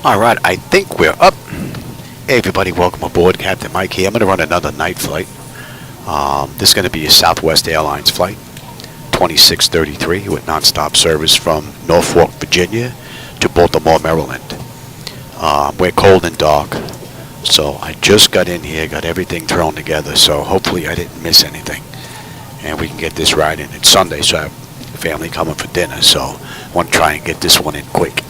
Alright, I think we're up. Hey everybody, welcome aboard. Captain Mike here. I'm going to run another night flight. This is going to be a Southwest Airlines Flight 2633 with nonstop service from Norfolk, Virginia to Baltimore, Maryland. We're cold and dark, so I just got in here, got everything thrown together, so hopefully I didn't miss anything. And we can get this right in. It's Sunday, so I have family coming for dinner, so I want to try and get this one in quick.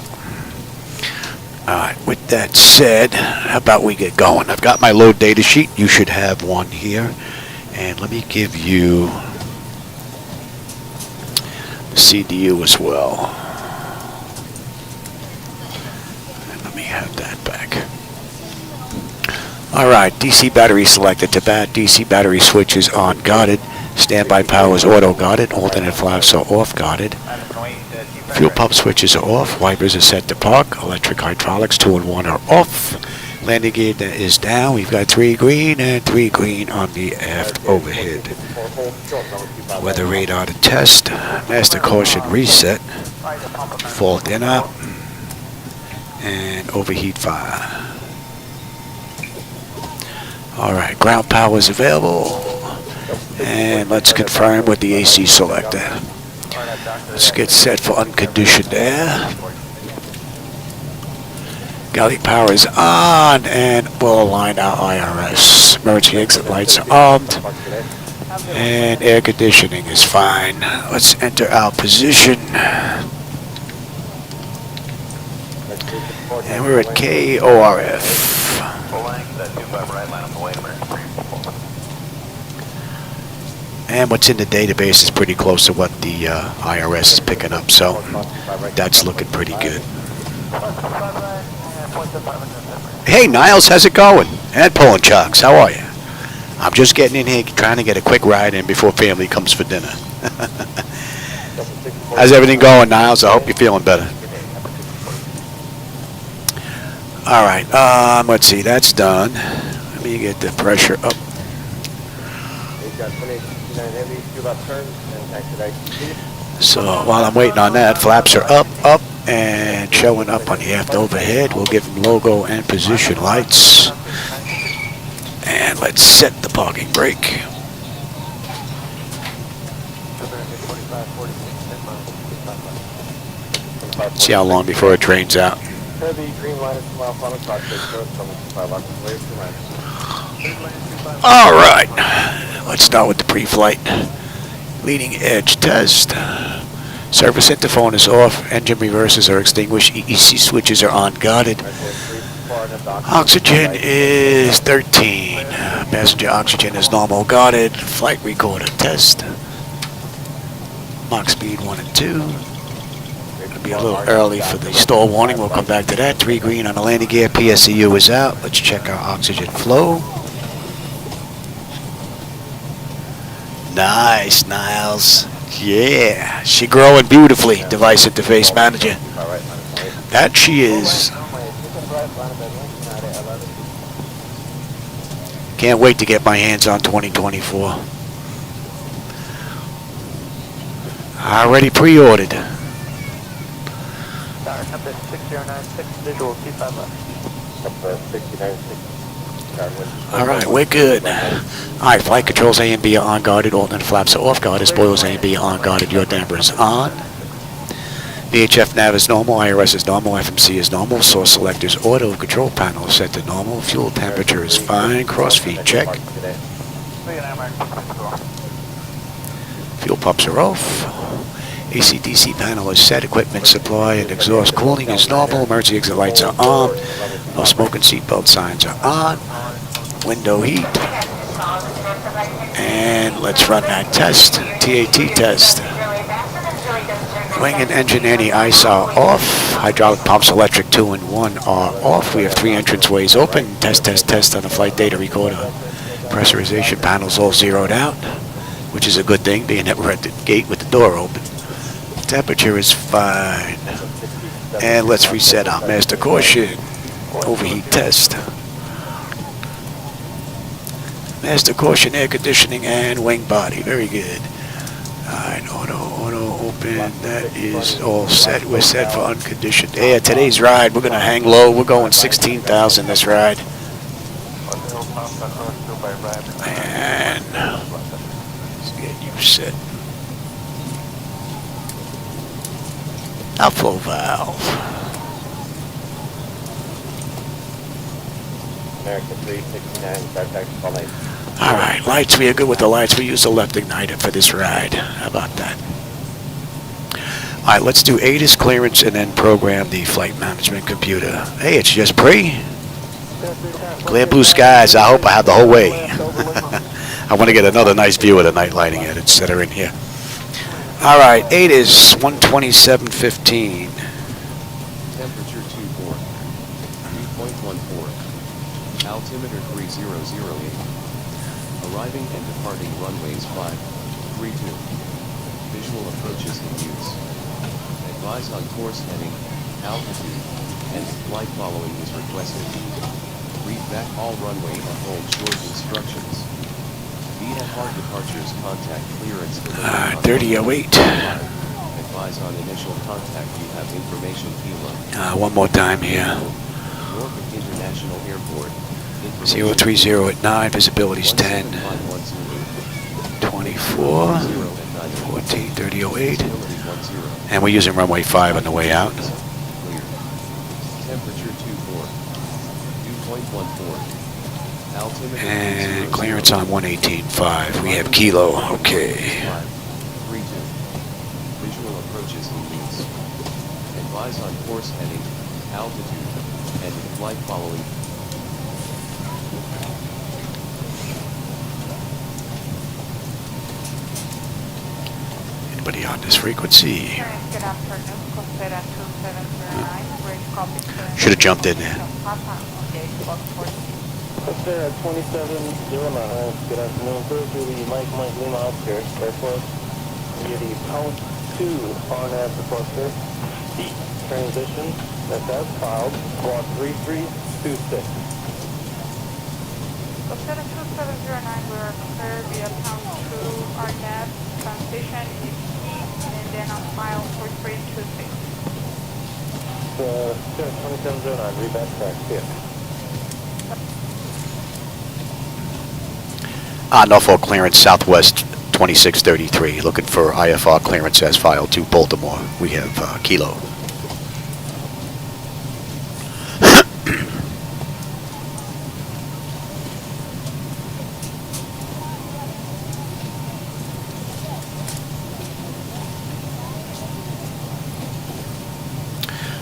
Alright, with that said, how about we get going? I've got my load data sheet. You should have one here. And let me give you the CDU as well. And let me have that back. Alright, DC battery selected to bat. DC battery switch is on guarded. Standby power is auto guarded. Alternate flaps are off guarded. Fuel pump switches are off. Wipers are set to park. Electric hydraulics 2 and 1 are off. Landing gear is down. We've got 3 green and 3 green on the aft overhead. Weather radar to test. Master caution reset. Fault in up. And overheat fire. Alright, ground power is available. And let's confirm with the AC selector. Let's get set for unconditioned air. Galley power is on, and we'll align our IRS. Emergency exit lights are armed, and air conditioning is fine. Let's enter our position. And we're at KORF. And what's in the database is pretty close to what the IRS is picking up, so that's looking pretty good. Hey Niles, how's it going? And Pulling Chucks, how are you? I'm just getting in here trying to get a quick ride in before family comes for dinner. How's everything going, Niles? I hope you're feeling better. Alright, let's see, that's done. Let me get the pressure up. So while I'm waiting on that, flaps are up, and showing up on the aft overhead. We'll give them logo and position lights. And let's set the parking brake. See how long before it drains out. Alright, let's start with the pre-flight. Leading edge test. Surface interphone is off. Engine reverses are extinguished. EEC switches are on guarded. Oxygen is 13. Passenger oxygen is normal guarded. Flight recorder test. Mach speed 1 and 2. It'll be a little early for the stall warning. We'll come back to that. 3 green on the landing gear. PSEU is out. Let's check our oxygen flow. Nice, Niles. Yeah, she growing beautifully, device interface manager. That she is. Can't wait to get my hands on 2024. Already pre-ordered. Alright, we're good. Alright, flight controls A and B are on guarded, alternate flaps are off guarded, spoilers A and B are on guarded, your damper is on. VHF nav is normal, IRS is normal, FMC is normal, source selectors auto, control panel is set to normal, fuel temperature is fine, crossfeed check. Fuel pumps are off. AC/DC panel is set, equipment supply and exhaust cooling is normal, emergency exit lights are on, no smoking seatbelt signs are on, window heat, and let's run that test, TAT test. Wing and engine anti-ice are off, hydraulic pumps electric 2 and 1 are off, we have 3 entranceways open, test on the flight data recorder. Pressurization panels all zeroed out, which is a good thing, being that we're at the gate with the door open. Temperature is fine. And let's reset our master caution. Overheat test. Master caution, air conditioning, and wing body. Very good. Alright, auto Open. That is all set. We're set for unconditioned air. Today's ride, we're going to hang low. We're going 16,000 this ride. And let's get you set. Outflow valve. American 369, start back to Flight. All right, lights. We are good with the lights. We use the left igniter for this ride. How about that? All right, let's do ATIS clearance and then program the flight management computer. Hey, it's just pre. Clear blue skies. I hope I have the whole way. I want to get another nice view of the night lighting edits that are in here. All right, ATIS 127.15. Temperature 24. 3.14. Altimeter 3008. Arriving and departing runways 532. Visual approaches in use. Advise on course heading, altitude, and flight following is requested. Read back all runway and hold short instructions. VFR departures contact clearance delivery. 3008. Advise on initial contact. You have information kilo. One more time here. Norfolk International Airport. 030 at 9. Visibility's 10. 24. 14. 3008. And we're using runway 5 on the way out. Clear. Temperature 24. 2.14. Altimeter And clearance on 118.5. We have kilo. Okay. 32. Visual approaches in use. Advise on course heading, altitude, and flight following. Anybody on this frequency? Good afternoon, Cockpit 2709. Should have jumped in there. Cockpit at 2709. Good afternoon, sir. To the Mike Lima outskirts, airport. Via the pound 2 on at the cluster. Transition, that's as filed, squawk 3326. Cockpit 2709, we're clear via pound 2 RNAV. Transition is key, and then on file 4326. 2709, read back track, yeah. Norfolk clearance, Southwest 2633. Looking for IFR clearance as filed to Baltimore. We have kilo.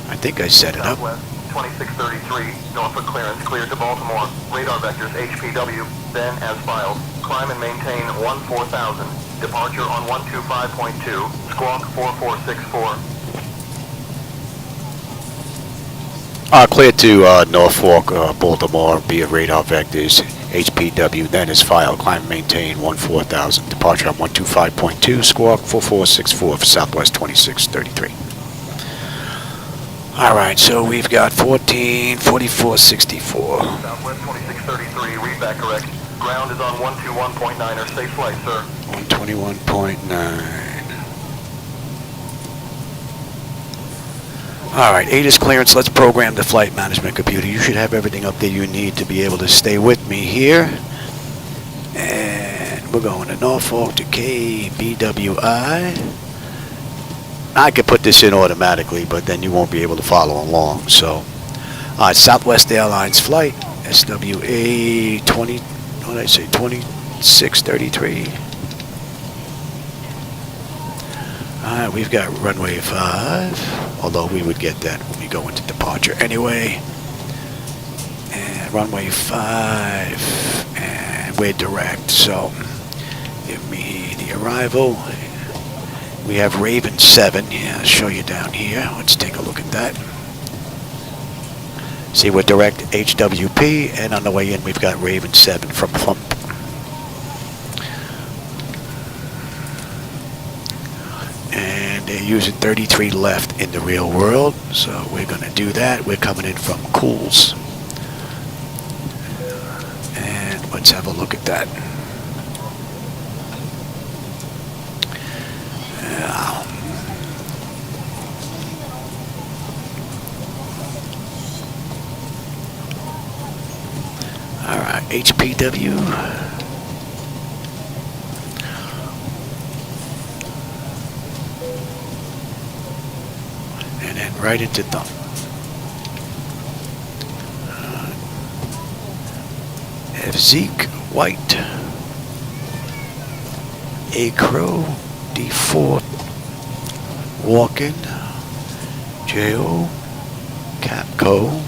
I think I set it up. Southwest 2633, Norfolk clearance, cleared to Baltimore. Radar vectors HPW, then as filed. Climb and maintain 14,000. Departure on 125.2, squawk 4464. Cleared to Norfolk, Baltimore via radar vectors HPW, then as filed. Climb and maintain 14,000. Departure on 125.2, squawk 4464 for Southwest 2633. All right, so we've got 144464. Southwest 2633, read back correct. Ground is on 121.9er, safe flight, sir. 121.9. All right, ATIS clearance. Let's program the flight management computer. You should have everything up there you need to be able to stay with me here. And we're going to Norfolk to KBWI. I could put this in automatically, but then you won't be able to follow along. So, Southwest Airlines Flight, SWA 20, what did I say, 2633. Alright, we've got runway 5, although we would get that when we go into departure anyway. And runway 5, and we're direct, so give me the arrival. We have Raven 7, yeah, I'll show you down here. Let's take a look at that. See, we're direct HWP, and on the way in we've got Raven 7 from Plump. And they're using 33 left in the real world, so we're going to do that. We're coming in from Cools. And let's have a look at that. Alright, HPW. And then right into thumb. F Zeke, white. A Crow, D4, Walking, J.O., Capco,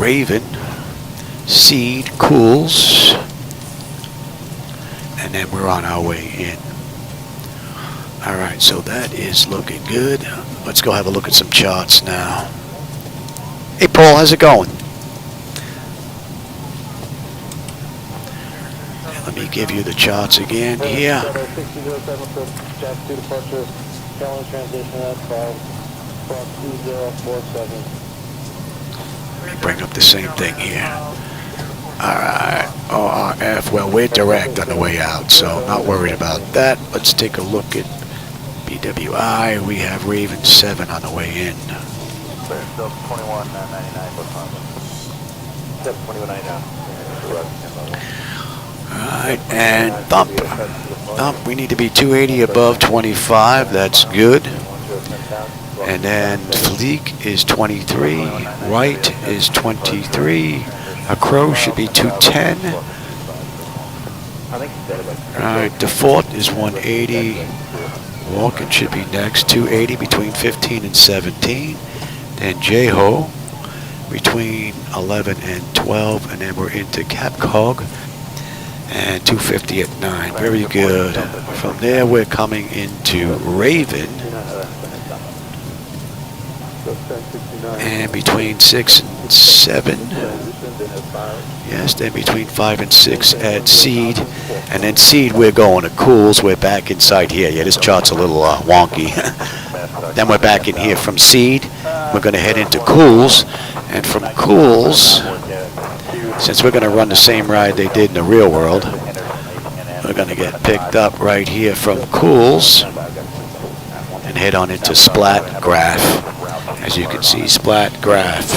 Raven, Seed, Cools, and then we're on our way in. Alright, so that is looking good. Let's go have a look at some charts now. Hey Paul, how's it going? Let me give you the charts again here. 6007 for Jack 2 departure, Challenge transition at 2047. Let me bring up the same thing here. Alright, ORF, well we're direct on the way out, so not worried about that. Let's take a look at BWI. We have Raven 7 on the way in. Still 2199 for Congress. 2199. Alright, and thump. Thump, we need to be 280 above 25, that's good. And then Fleek is 23, White is 23, a Crow should be 210. Alright, default is 180, Walking should be next, 280 between 15 and 17. Then J-Ho between 11 and 12, and then we're into Capcog. And 250 at 9. Very good. From there, we're coming into Raven. And between 6 and 7. Yes, then between 5 and 6 at Seed. And then Seed, we're going to Cools. We're back inside here. Yeah, this chart's a little wonky. Then we're back in here from Seed. We're going to head into Cools. And from Cools, since we're going to run the same ride they did in the real world, we're going to get picked up right here from Cools and head on into Splat Graph. As you can see, Splat Graph,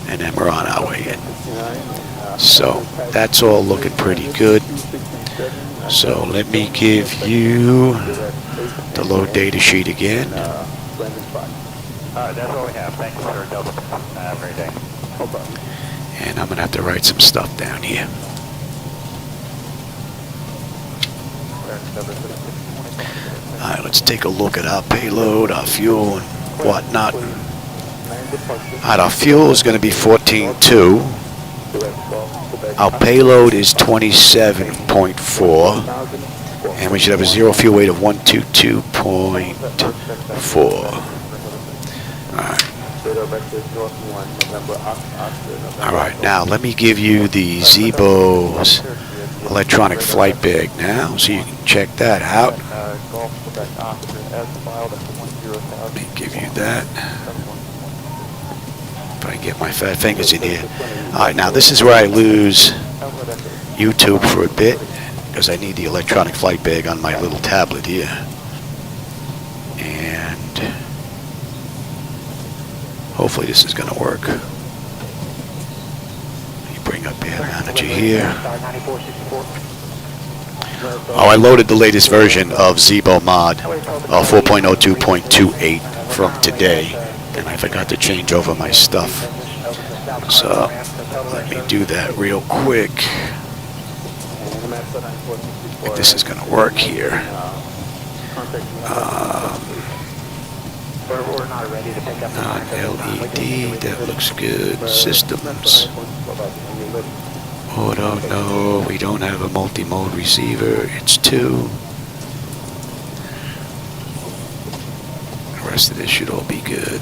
and then we're on our way in. So that's all looking pretty good. So let me give you the load data sheet again. That's all we have. Thank you, sir. Have a great day. No problem. And I'm going to have to write some stuff down here. Alright, let's take a look at our payload, our fuel, and whatnot. Alright, our fuel is going to be 14.2. Our payload is 27.4. And we should have a zero fuel weight of 122.4. Alright. Alright, now let me give you the Zibo's electronic flight bag now, so you can check that out. Let me give you that. If I can get my fat fingers in here. Alright, now this is where I lose YouTube for a bit, because I need the electronic flight bag on my little tablet here. And hopefully this is going to work. You bring up air manager here. Oh, I loaded the latest version of Zibo mod 4.02.28 from today, and I forgot to change over my stuff. So let me do that real quick. I think this is going to work here. Non-LED, that looks good. Systems. Oh, no, we don't have a multi-mode receiver. It's 2. The rest of this should all be good.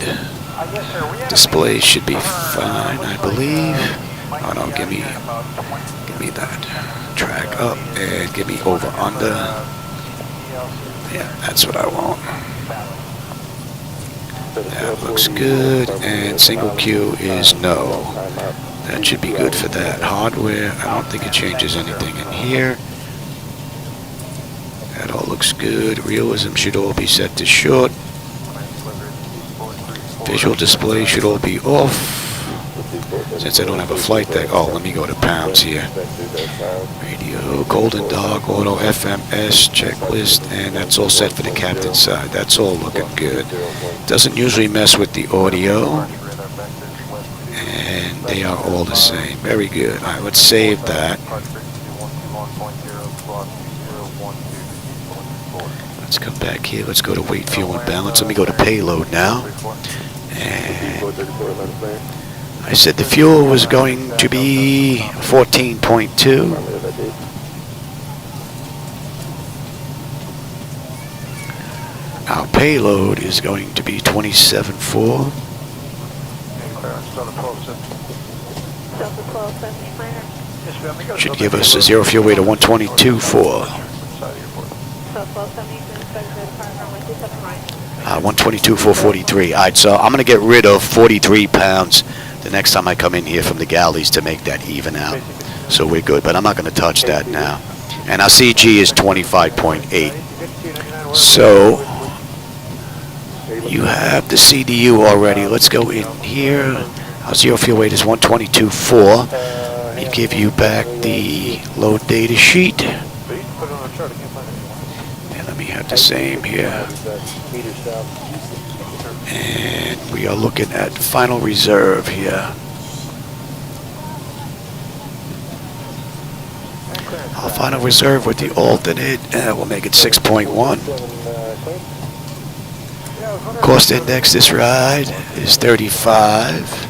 Display should be fine, I believe. Oh no, give me that. Track up and give me over under. Yeah, that's what I want. That looks good, and single queue is no. That should be good for that. Hardware, I don't think it changes anything in here. That all looks good. Realism should all be set to short. Visual display should all be off. Since I don't have a flight deck, oh, let me go to pounds here. Radio, Golden Dog, Auto, FMS, checklist, and that's all set for the captain's side. That's all looking good. Doesn't usually mess with the audio, and they are all the same. Very good. All right, let's save that. Let's come back here. Let's go to weight, fuel, and balance. Let me go to payload now. And I said the fuel was going to be 14.2. Our payload is going to be 27.4. Should give us a zero fuel weight of 122.4. 122,443. All right, so I'm going to get rid of 43 pounds the next time I come in here from the galleys to make that even out. So we're good, but I'm not going to touch that now. And our CG is 25.8. So you have the CDU already. Let's go in here. Our zero fuel weight is 122.4. Let me give you back the load data sheet. And let me have the same here. And we are looking at final reserve here. Our final reserve with the alternate, we'll make it 6.1. Cost index this ride is 35.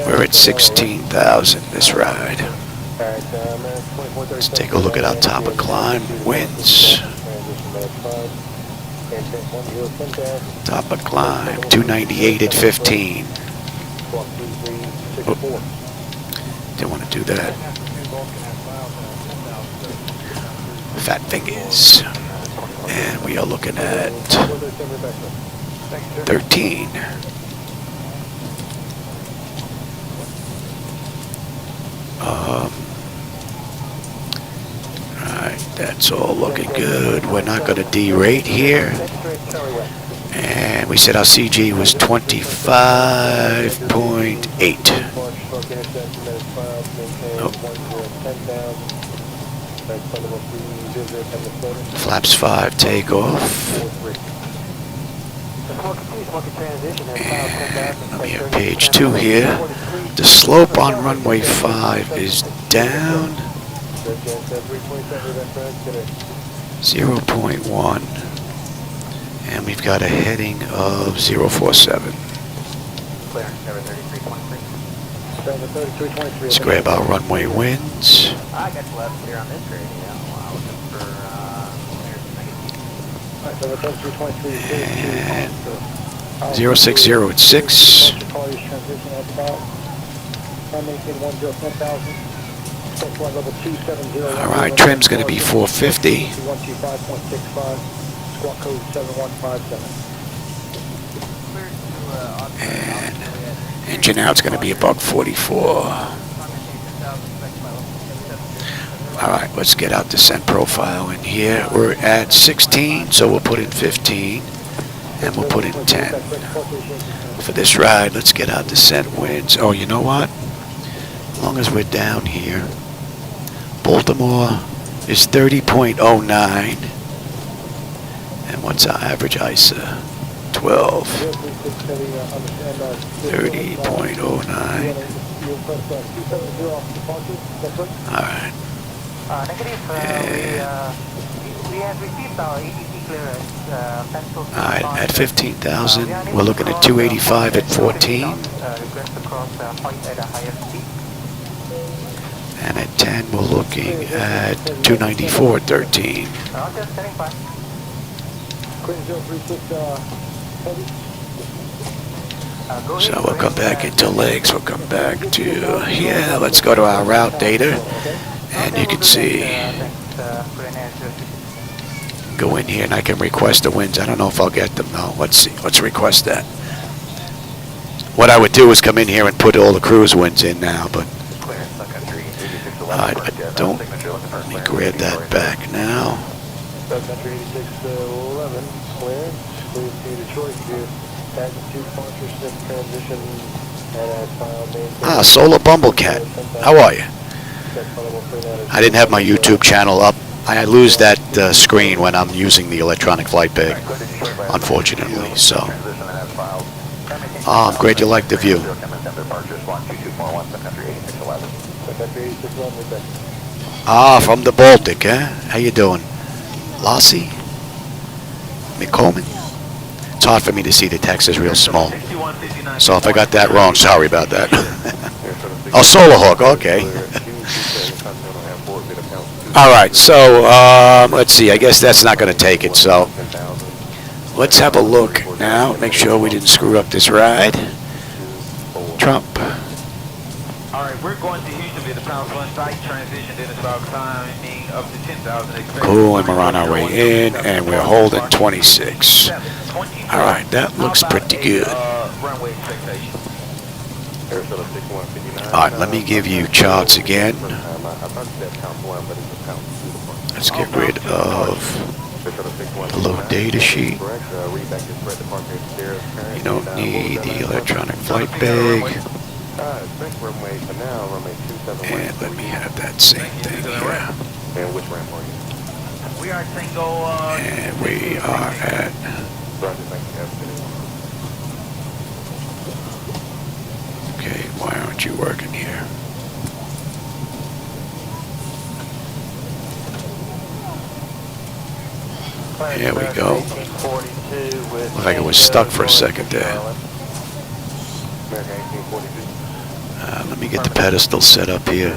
We're at 16,000 this ride. Let's take a look at our top of climb winds. Top of climb 298 at 15. Oh, didn't want to do that. Fat fingers. And we are looking at 13. Alright, that's all looking good. We're not going to derate here. And we said our CG was 25.8. Oh. Flaps 5, takeoff. And let me have page 2 here. The slope on runway 5 is down 0.1. And we've got a heading of 047. Let's grab our runway winds. I got left clear on this radio. And 060 at 6. Alright, trim's going to be 450. And engine out's going to be about 44. Alright, let's get out descent profile in here. We're at 16, so we'll put in 15. And we'll put in 10. For this ride, let's get out descent winds. Oh, you know what? As long as we're down here, Baltimore is 30.09. And what's our average ISA? 12. 30.09. Alright. We have received our ATC clearance. Alright, at 15,000, we're looking at 285 at 14. And at 10, we're looking at 294 at 13. So we'll come back into legs. We'll come back to here. Let's go to our route data. And you can see, go in here and I can request the winds. I don't know if I'll get them though. Let's see. Let's request that. What I would do is come in here and put all the cruise winds in now, but I don't. Let me grab that back now. Ah, Solar Bumblecat. How are you? I didn't have my YouTube channel up. I lose that screen when I'm using the electronic flight bag, unfortunately. So, I'm glad you like the view. Ah, from the Baltic, eh? How you doing? Lassie? McColeman? It's hard for me to see, the text is real small. So if I got that wrong, sorry about that. Oh, Solar Hawk, okay. Alright, so let's see, I guess that's not going to take it, so let's have a look now, make sure we didn't screw up this ride. Trump. Alright, we're going to Houston via the Pound 1 site, transition in about timing up to 10,000. Cool, and we're on our way in, and we're holding 26. Alright, that looks pretty good. Runway expectation. Alright, let me give you charts again. Let's get rid of the low data sheet. You don't need the electronic flight bag. And let me have that same thing here. We are single. And we are at... Okay, why aren't you working here? Here we go. Looks like it was stuck for a second there. Let me get the pedestal set up here.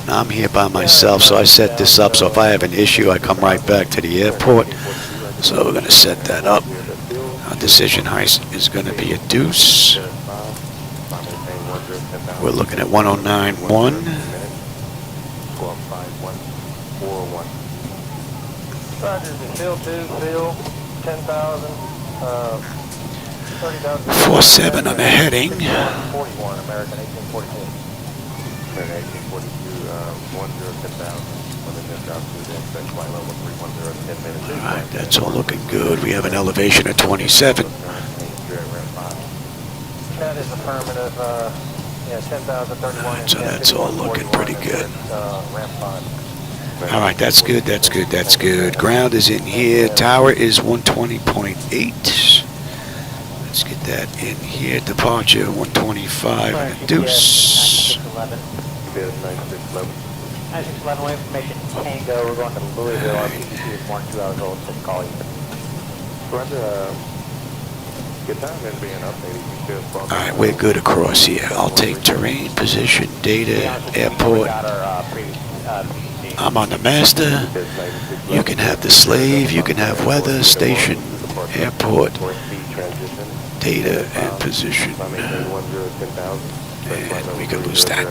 Now I'm here by myself, so I set this up, so if I have an issue, I come right back to the airport. So we're going to set that up. Our decision height is going to be a deuce. We're looking at 109.1. Fill 10,000. 47 on the heading. 41, American 1842. American 1842, 10,000. Alright, that's all looking good. We have an elevation of 27. That is affirmative, 10,031. So that's all looking pretty good. Alright, that's good, that's good, that's good. Ground is in here. Tower is 120.8. Let's get that in here. Departure 125 and a deuce. 9611, information Tango. We're going to Louisville. Our PTC is 1 2 hours old. Just call you. Good time in being updated. Alright, we're good across here. I'll take terrain, position, data, airport. I'm on the master. You can have the slave. You can have weather, station, airport, data, and position. And we can lose that.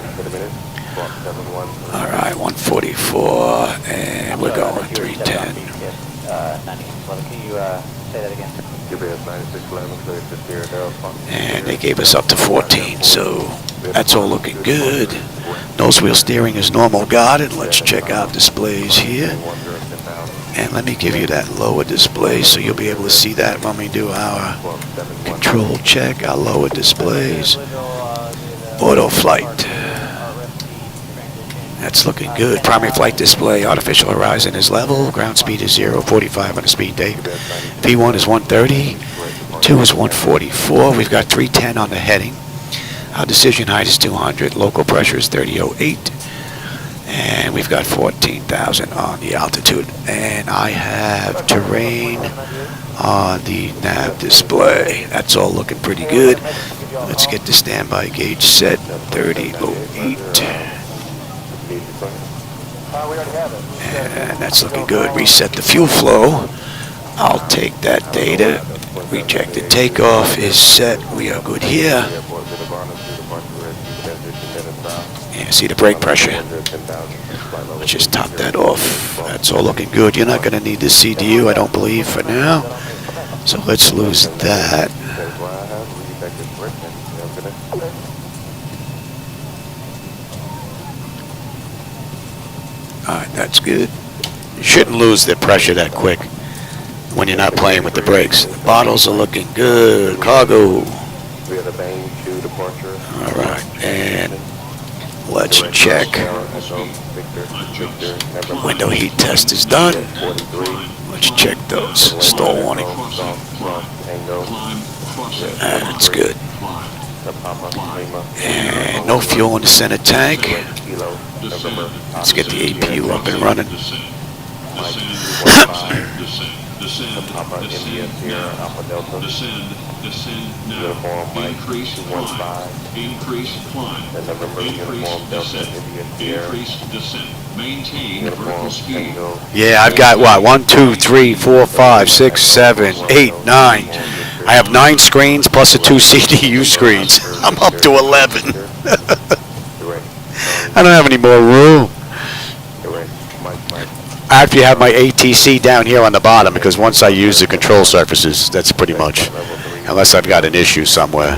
Alright, 144, and we're going 310. Can you say that again? And they gave us up to 14, so that's all looking good. Nose wheel steering is normal guided. Let's check out displays here. And let me give you that lower display so you'll be able to see that when we do our control check, our lower displays. Auto flight. That's looking good. Primary flight display, artificial horizon is level. Ground speed is 0, 45 on the speed date. V1 is 130. 2 is 144. We've got 310 on the heading. Our decision height is 200. Local pressure is 3008. And we've got 14,000 on the altitude. And I have terrain on the nav display. That's all looking pretty good. Let's get the standby gauge set. 3008. And that's looking good. Reset the fuel flow. I'll take that data. Rejected takeoff is set. We are good here. And see the brake pressure. Let's just top that off. That's all looking good. You're not going to need the CDU, I don't believe, for now. So let's lose that. Alright, that's good. You shouldn't lose the pressure that quick when you're not playing with the brakes. The bottles are looking good. Cargo. We have a Boeing 2 departure Alright, and let's check. Window heat test is done. Let's check those. Stall warning. That's good. And no fuel in the center tank. Let's get the APU up and running. Papa India Sierra Alpha Delta. Uniform Mike 215. Increase climb. And November Uniform Delta India Sierra. Maintain Uniform Tango. Yeah, I've got what? 1, 2, 3, 4, 5, 6, 7, 8, 9. I have 9 screens plus the 2 CDU screens. I'm up to 11. I don't have any more room. I actually have my ATC down here on the bottom because once I use the control surfaces, that's pretty much, unless I've got an issue somewhere.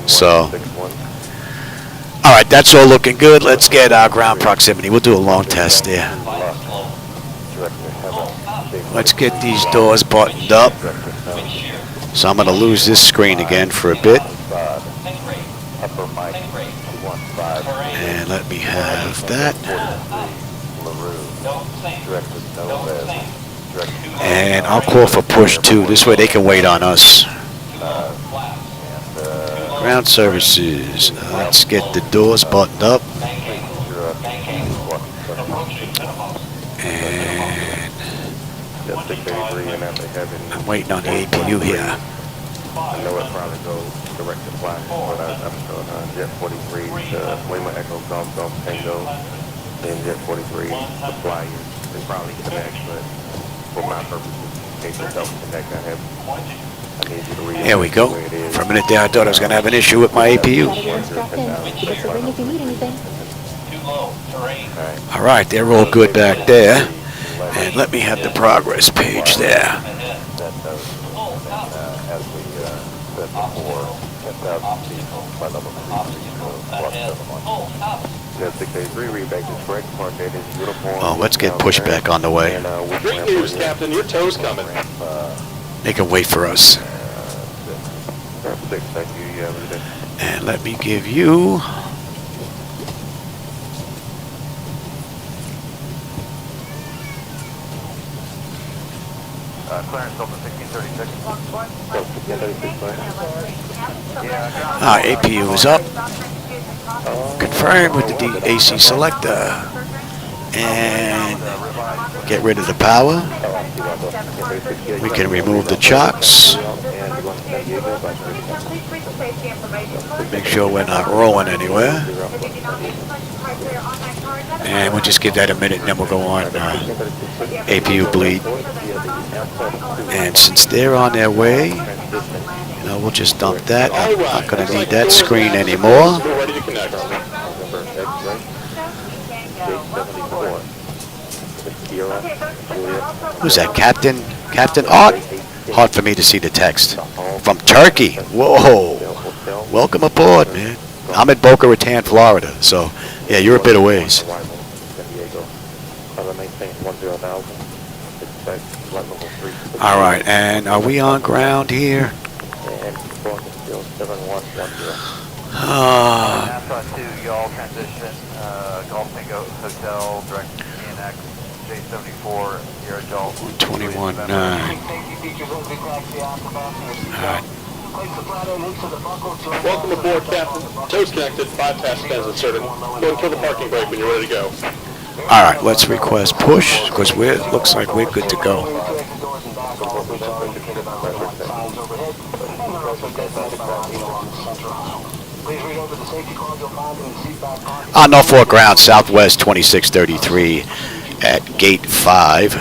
So, alright, that's all looking good. Let's get our ground proximity. We'll do a long test there. Let's get these doors buttoned up. So I'm going to lose this screen again for a bit. And let me have that. And I'll call for push 2. This way they can wait on us. Ground services. Let's get the doors buttoned up. And I'm waiting on the APU here. I know it probably goes direct to fly, but I'm showing Jet 43 to Lima Echo Golf Golf Tango, then Jet 43 to fly you. They probably connect, but for my purposes, in case it don't connect, I need you to read it. There we go. For a minute there, I thought I was going to have an issue with my APU. All right, they're all good back there. And let me have the progress page there. Oh, let's get pushback on the way. Great news, Captain. Your tow's coming. They can wait for us. And let me give you... Clarence Delta 1636. APU is up. Confirm with the AC selector. And get rid of the power. We can remove the chocks. Make sure we're not rolling anywhere. And we'll just give that a minute and then we'll go on APU bleed. And since they're on their way, you know, we'll just dump that. I'm not going to need that screen anymore. Who's that, Captain? Captain Art? Hard for me to see the text. From Turkey. Whoa. Welcome aboard, man. I'm in Boca Raton, Florida. So, yeah, you're a bit of ways. All right, and are we on ground here? Y'all transition, Golf Tango Hotel, direct CNX, J74, Sierra Jolt. 21.9. All right. Welcome aboard, Captain. Tow's connected. 5 passengers inserted. Go and kill the parking brake when you're ready to go. All right, let's request push because it looks like we're good to go. On Norfolk ground, Southwest 2633 at gate 5.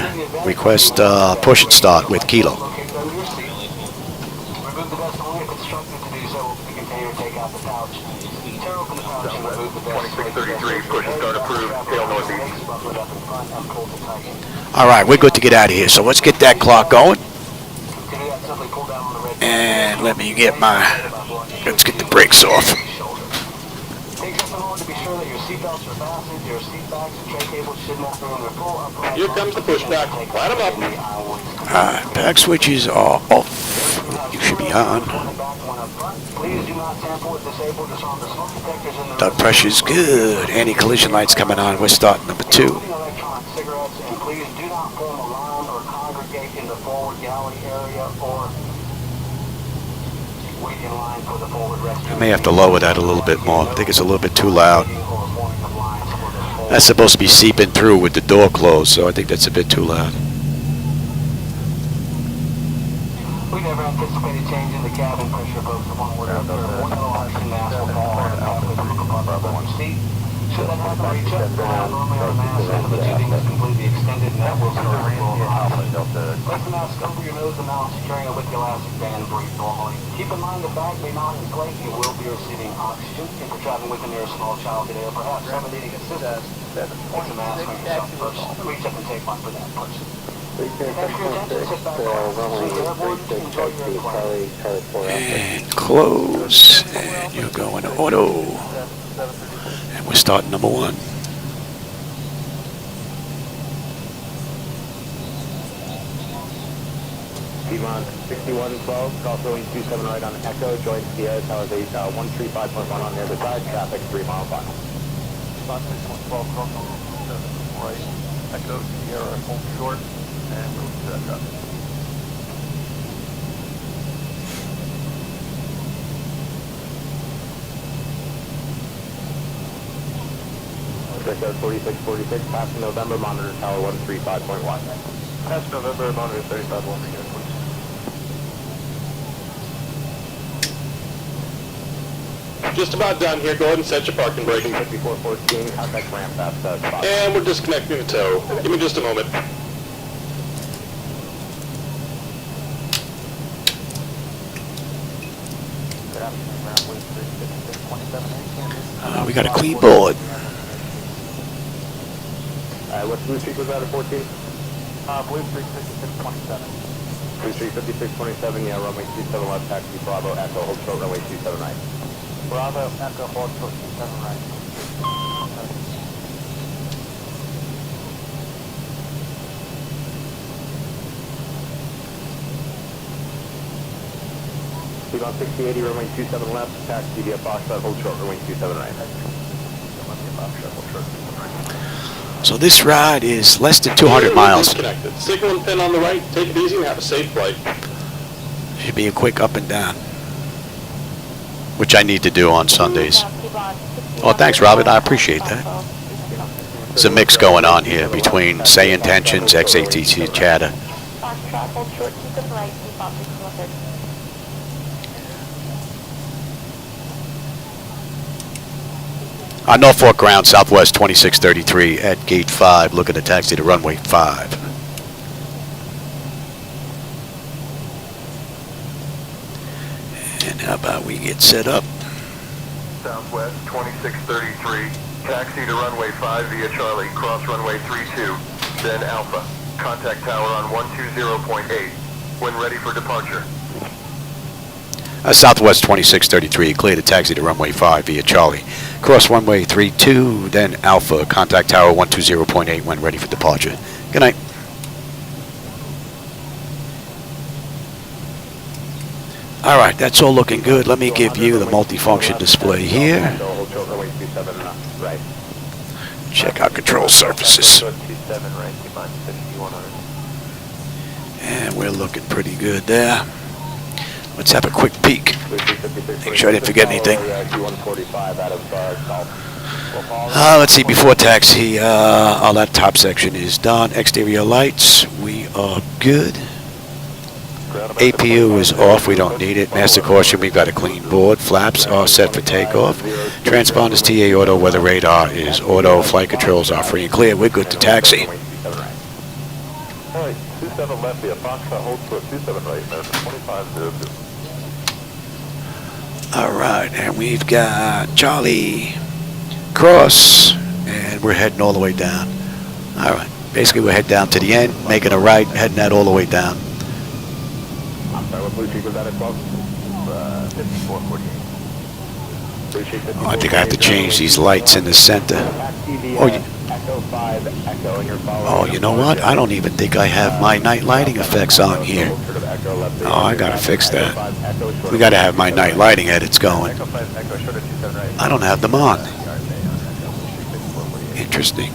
Request push and start with Kilo. 2633, push and start approved, tail northeast. All right, we're good to get out of here. So let's get that clock going. And let me get let's get the brakes off. Here comes the pushback. Light them up. All right, back switches are off. You should be on. Duct pressure's good. Anti-collision lights coming on. We're starting number 2. Please do not form a line or congregate in the forward galley area or wait in line for the forward restroom. I may have to lower that a little bit more. I think it's a little bit too loud. That's supposed to be seeping through with the door closed, so I think that's a bit too loud. We never anticipated changing the cabin pressure, folks. One word out there. One option mask will fall on the halfway through the compartment seat. Should that happen, reach up, go down normally on the mask, and the tubing is completely extended, and that will start to blow off. Place the mask over your nose and mouth, securing it with the elastic band, breathe normally. Keep in mind the bag may not inflate. You will be receiving oxygen. If you're traveling with a near small child today, or perhaps someone needing assistance, place the mask on yourself first. Reach up and take one for that person. And close. And you're going auto. And we're starting number 1. Demon 6112, cross rolling 27 right on Echo, join Sierra Tower 135.1 on the other side, traffic 3 mile final. Demon 6112, cross rolling 27 right, Echo, Sierra, home short, and move to that traffic. Echo 4646, passing November, monitor tower 135.1. Pass November, monitor 35.1, here, please. Just about done here. Go ahead and set your parking brake. 5414, contact ramp past spot. And we're disconnecting the tow. Give me just a moment. We got a clean board. What's Blue Street was that at 14? Blue Street 5627. Blue Street 5627, yeah, runway 27 left, taxi Bravo, Echo, hold short, runway 27 right. Bravo, Echo, hold short, 27 right. Speed on 6080, runway 27 left, taxi via Foxtrot, hold short, runway 27 right. So this ride is less than 200 miles. Disconnected. Signal and pin on the right. Take it easy and have a safe flight. Should be a quick up and down, which I need to do on Sundays. Oh, thanks, Robert. I appreciate that. There's a mix going on here between SayIntentions, XATC chatter. On Norfolk ground, Southwest 2633 at gate 5. Looking to taxi to runway 5. And how about we get set up? Southwest 2633, taxi to runway 5 via Charlie, cross runway 32, then Alpha. Contact tower on 120.8. When ready for departure. Southwest 2633, clear to taxi to runway 5 via Charlie. Cross runway 32, then Alpha. Contact tower 120.8 when ready for departure. Good night. All right, that's all looking good. Let me give you the multifunction display here. Check our control surfaces. And we're looking pretty good there. Let's have a quick peek. Make sure I didn't forget anything. Let's see, before taxi, all that top section is done. Exterior lights, we are good. APU is off, we don't need it. Master caution, we've got a clean board. Flaps are set for takeoff. Transponders TA auto, weather radar is auto. Flight controls are free and clear. We're good to taxi. Alright, 27 left via Foxtrot, hold short, 27 right, American 2502. Alright, and we've got Charlie cross, and we're heading all the way down. Alright, basically we're heading down to the end, making a right, heading that all the way down. I'm sorry, what Blue Street was that at 12? 5448. Oh, I think I have to change these lights in the center. Oh, Echo 5, Echo, and you're following. Oh, you know what? I don't even think I have my night lighting effects on here. Oh, I gotta fix that. We gotta have my night lighting edits going. I don't have them on. Interesting.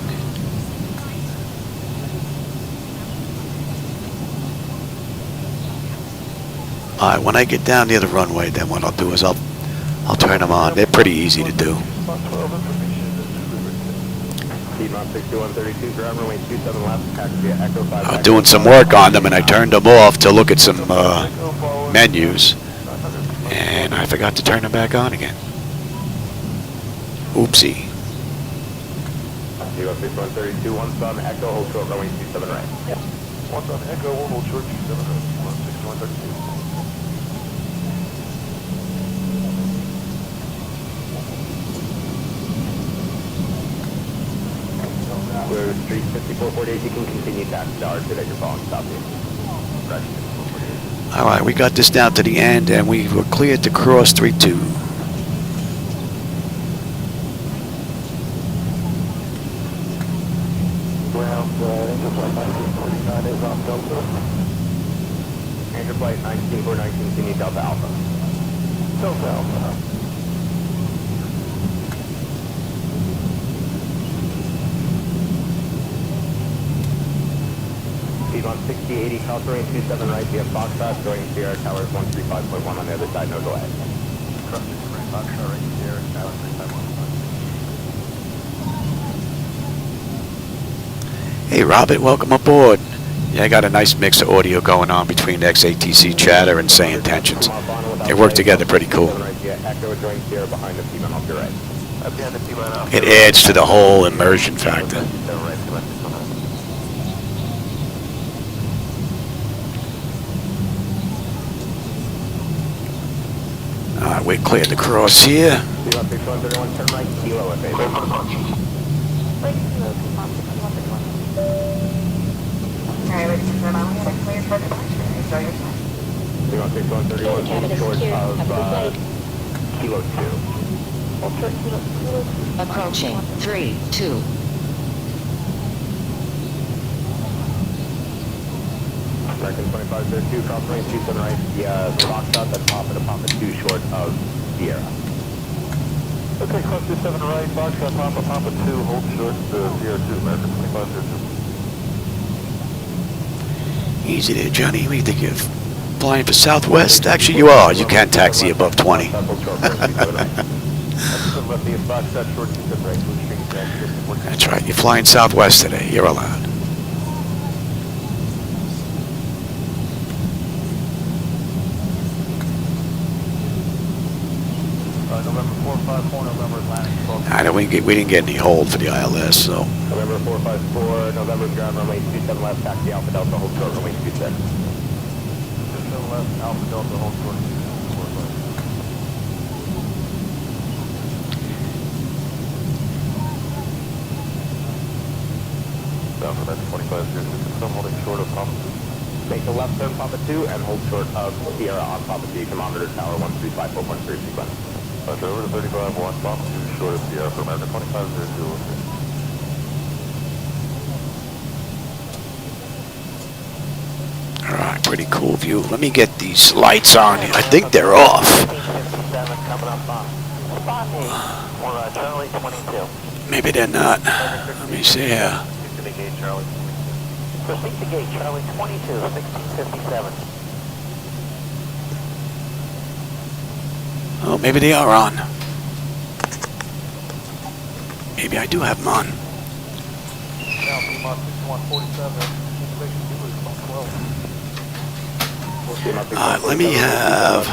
Alright, when I get down near the runway, then what I'll do is I'll turn them on. They're pretty easy to do. I was doing some work on them and I turned them off to look at some menus, and I forgot to turn them back on again. Oopsie. Zero 6132, one sun, Echo, hold short, runway 27 right. Yep. One sun, Echo, hold short, 27 right, 6132. We're Street 5448, you can continue taxi to RC at your phone, stop you. Alright, we got this down to the end and we were cleared to cross 32. Ground, Angel Flight 1949 is on Delta. Angel Flight 1949, continue Delta Alpha. Delta Alpha. Speed on 6080, cross range 27 right, via Foxtrot, joining Sierra Towers 135.1 on the other side, no delay. Cross 60 right, Foxtrot, range Sierra Towers 351. Hey Robert, welcome aboard. Yeah, I got a nice mix of audio going on between XATC chatter and SayIntentions. They work together pretty cool. It adds to the whole immersion factor. Alright, we're clear to cross here. Alright, ladies and gentlemen, we have a clear for departure. Enjoy your flight. 36131, short of Kilo 2. Approaching 3, 2. American 2532, cross range 27 right, the Foxtrot, that's Papa to Papa 2 short of Sierra. Okay, cross 27 right, Foxtrot, Papa, Papa 2, hold short, Sierra 2, American 2532. Easy there, Johnny. What do you think you're flying for Southwest? Actually, you are. You can't taxi above 20. That's right. You're flying Southwest today. You're allowed. November 454, November Atlantic. We didn't get any hold for the ILS, so. November 454, November ground runway 27 left, taxi Alpha Delta, hold short, runway 26. 27 left, Alpha Delta, hold short, 245. Down for that 25, I'm holding short of Papa 2. Make the left turn Papa 2 and hold short of Sierra on Papa 2, thermometer tower 135.13 sequence. Over to 35, 1, Papa 2 short of Sierra for America 2502. Alright, pretty cool view. Let me get these lights on. I think they're off. Maybe they're not. Let me see here. Proceed to gate Charlie 22, 1657. Oh, maybe they are on. Maybe I do have them on. Let me have...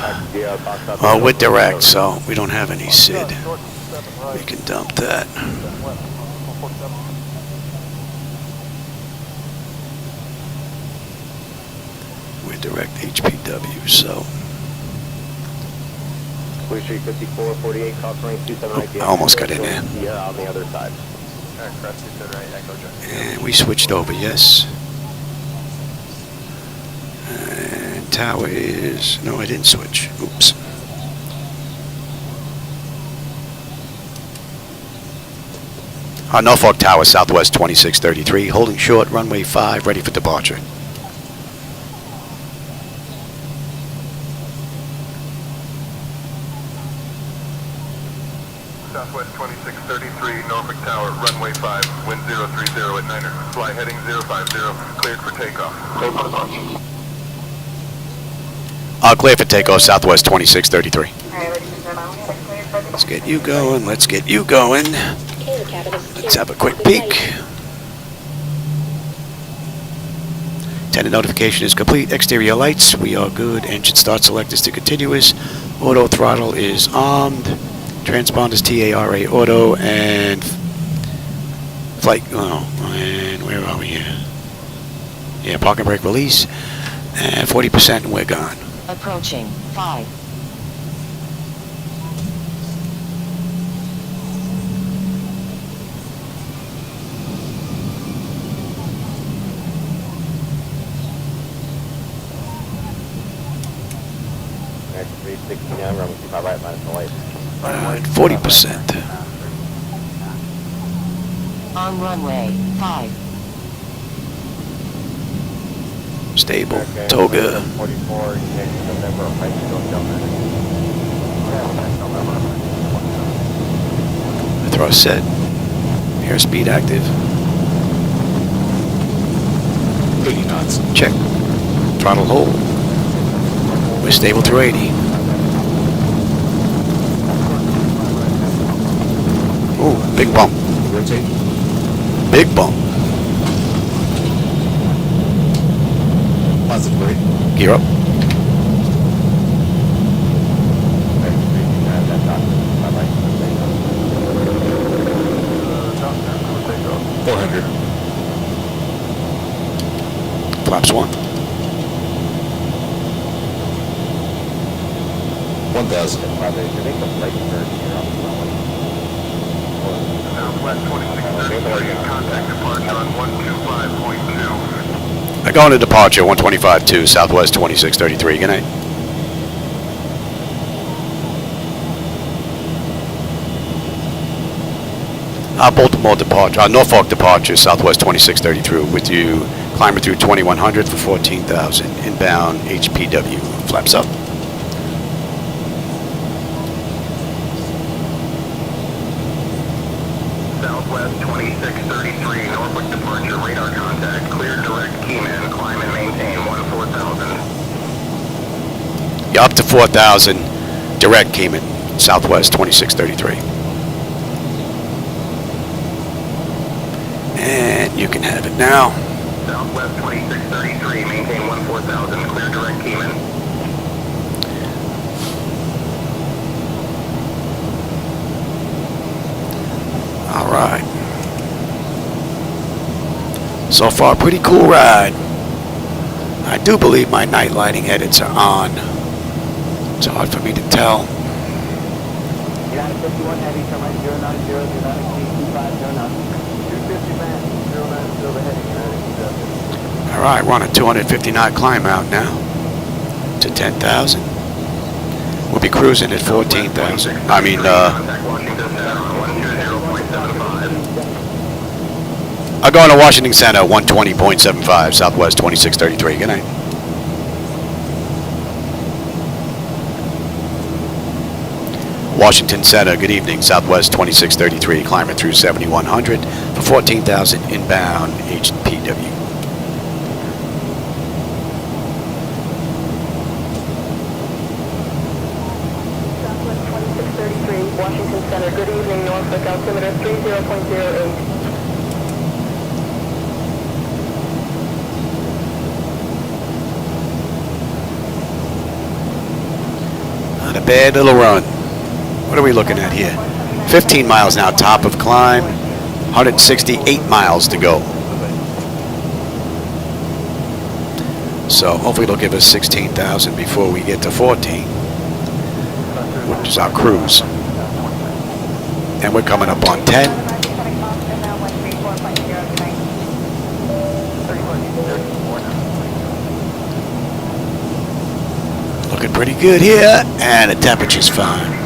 Oh, we're direct, so we don't have any SID. We can dump that. We're direct HPW, so... Street 5448, cross range 27 right. I almost got in there. Yeah, on the other side. And we switched over, yes. And tower is... No, I didn't switch. Oops. Norfolk Tower, Southwest 2633, holding short, runway 5, ready for departure. Southwest 2633, Norfolk Tower, runway 5, wind 030 at Niner. Fly heading 050, cleared for takeoff. Clear for takeoff, Southwest 2633. Alright, ladies and gentlemen, we have a clear for Let's get you going, let's get you going. Let's have a quick peek. Tender notification is complete. Exterior lights, we are good. Engine start selectors to continuous. Auto throttle is armed. Transponders TARA auto and flight. Oh, and where are we here? Yeah, parking brake release. And 40% and we're gone. Approaching 5. Next 369, runway 25 right, minus the light. 40%. On runway 5. Stable. Toga. 44, next November, right, November. Thrust set. Airspeed active. 80 knots. Check. Throttle hold. We're stable through 80. Ooh, big bump. Rotate. Big bump. Positive brake. Gear up. Next 369, that's not, my right, 400. Flaps 1. 1000. Southwest 2633, contact departure on 125.2. I go into departure 125.2, Southwest 2633. Good night. Baltimore departure, Norfolk departure, Southwest 2633 with you. Climber through 2100 for 14,000. Inbound HPW. Flaps up. Southwest 2633, Norfolk departure, radar contact, clear direct keyman, climb and maintain 14,000. You're up to 4,000. Direct Cayman, Southwest 2633. And you can have it now. Southwest 2633, maintain 14,000, clear direct keyman. All right. So far, pretty cool ride. I do believe my night lighting edits are on. It's hard for me to tell. United 51 Heavy, turn right 090, do not exceed 25, 250 man, 090, overheading, United All right, we're on a 250 knot climb out now to 10,000. We'll be cruising at 14,000. I mean, Contact Washington Center on 120.75. I'll go into Washington Center 120.75, Southwest 2633. Good night. Washington Center, good evening, Southwest 2633, climbing through 7100 for 14,000 inbound HPW. Southwest 2633, Washington Center. Good evening, Norfolk, altimeter 30.08. Not a bad little run. What are we looking at here? 15 miles now, top of climb, 168 miles to go. So hopefully it'll give us 16,000 before we get to 14, which is our cruise. And we're coming up on 10. Looking pretty good here, and the temperature's fine.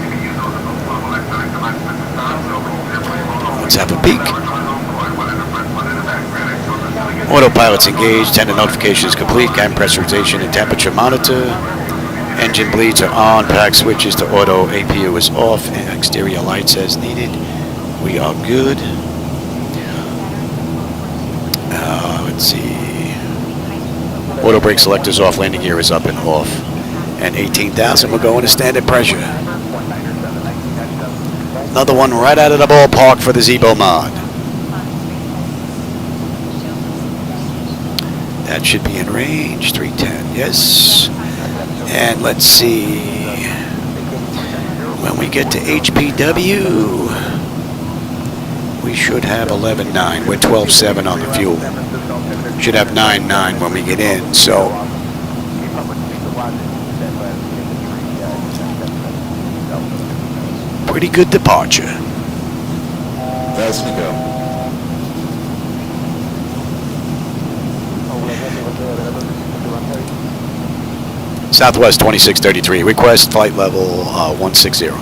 Let's have a peek. Autopilot's engaged, tender notification is complete, cabin pressurization and temperature monitor. Engine bleeds are on, pack switches to auto, APU is off, and exterior lights as needed. We are good. Let's see. Auto brake selectors off, landing gear is up and off. And 18,000, we're going to standard pressure. Another one right out of the ballpark for the Zibo mod. That should be in range, 310, yes. And let's see, when we get to HPW, we should have 11.9. We're 12.7 on the fuel. Should have 9.9 when we get in, so. Pretty good departure. That's to go. Southwest 2633, request flight level 160, or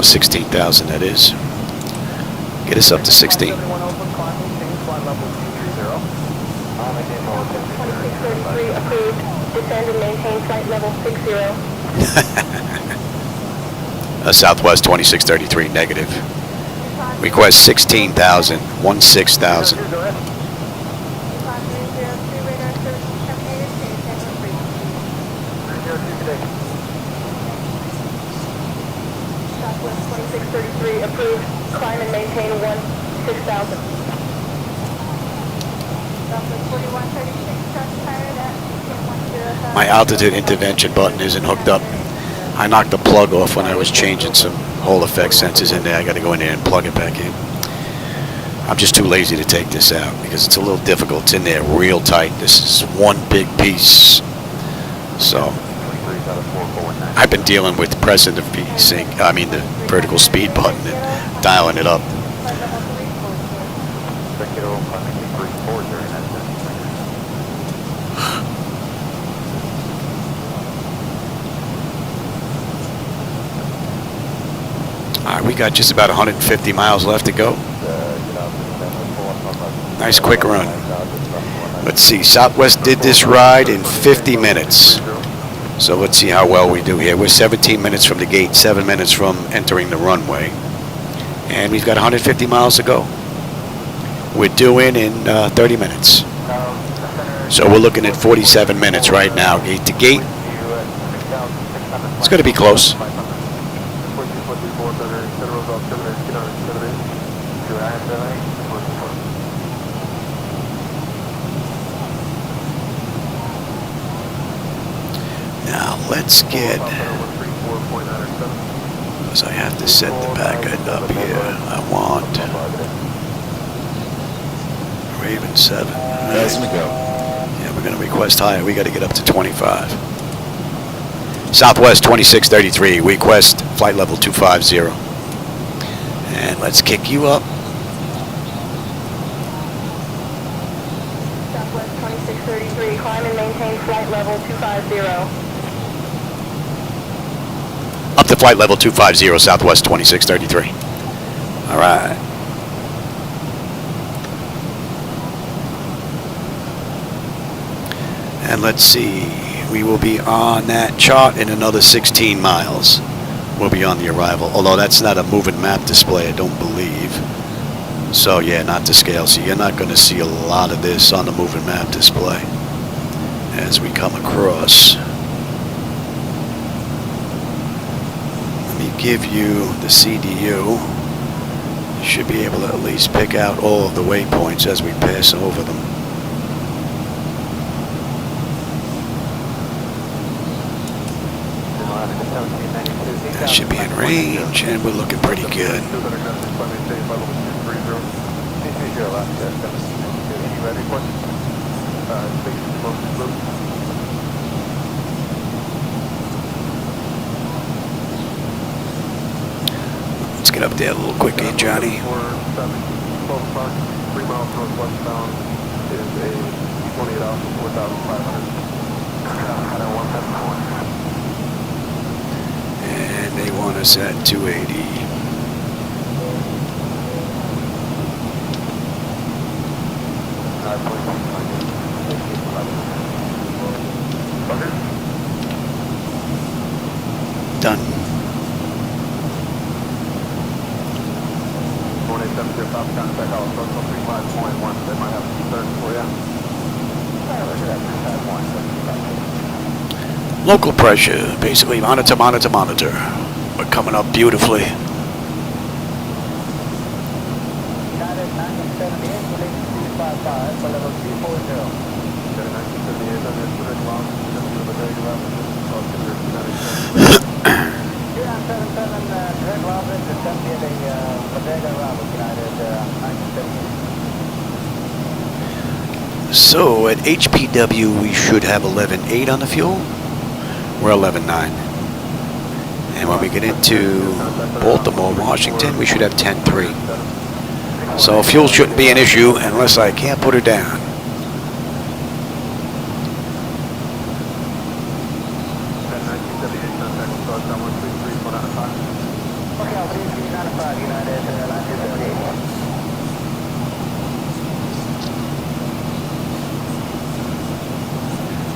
16,000 that is. Get us up to 16. 2633 approved. Descend and maintain flight level 60. Southwest 2633, negative. Request 16,000, 16,000. Southwest 2633 approved. Climb and maintain 6,000. My altitude intervention button isn't hooked up. I knocked the plug off when I was changing some Hall effect sensors in there. I got to go in there and plug it back in. I'm just too lazy to take this out because it's a little difficult. It's in there real tight. This is one big piece. So I've been dealing with pressing the the vertical speed button and dialing it up. All right, we got just about 150 miles left to go. Nice quick run. Let's see, Southwest did this ride in 50 minutes. So let's see how well we do here. We're 17 minutes from the gate, 7 minutes from entering the runway. And we've got 150 miles to go. We're due in 30 minutes. So we're looking at 47 minutes right now, gate to gate. It's going to be close. Now let's get, because I have to set the back end up here. I want Raven 7. That's to go. Yeah, we're going to request higher. We got to get up to 25. Southwest 2633, request flight level 250. And let's kick you up. Southwest 2633, climb and maintain flight level 250. Up to flight level 250, Southwest 2633. All right. And let's see, we will be on that chart in another 16 miles. We'll be on the arrival, although that's not a moving map display, I don't believe. So yeah, not to scale, so you're not going to see a lot of this on the moving map display as we come across. Let me give you the CDU. You should be able to at least pick out all of the waypoints as we pass over them. That should be in range, and we're looking pretty good. Let's get up there a little quicker, Johnny. 3 miles northwestbound is a 28 out for 4,500. And they want us at 280. 70 Papa contact out, protocol 35.1, they might have to search for you. Local pressure, basically monitor, monitor, monitor. We're coming up beautifully. United 1978, related to 355, for level 340. United 1978, on this direct ground, direct ground, United 77, direct ground, to 78, Bodega Route, United 1978. So at HPW we should have 11.8 on the fuel. We're 11.9. And when we get into Baltimore, Washington, we should have 10.3. So fuel shouldn't be an issue unless I can't put her down.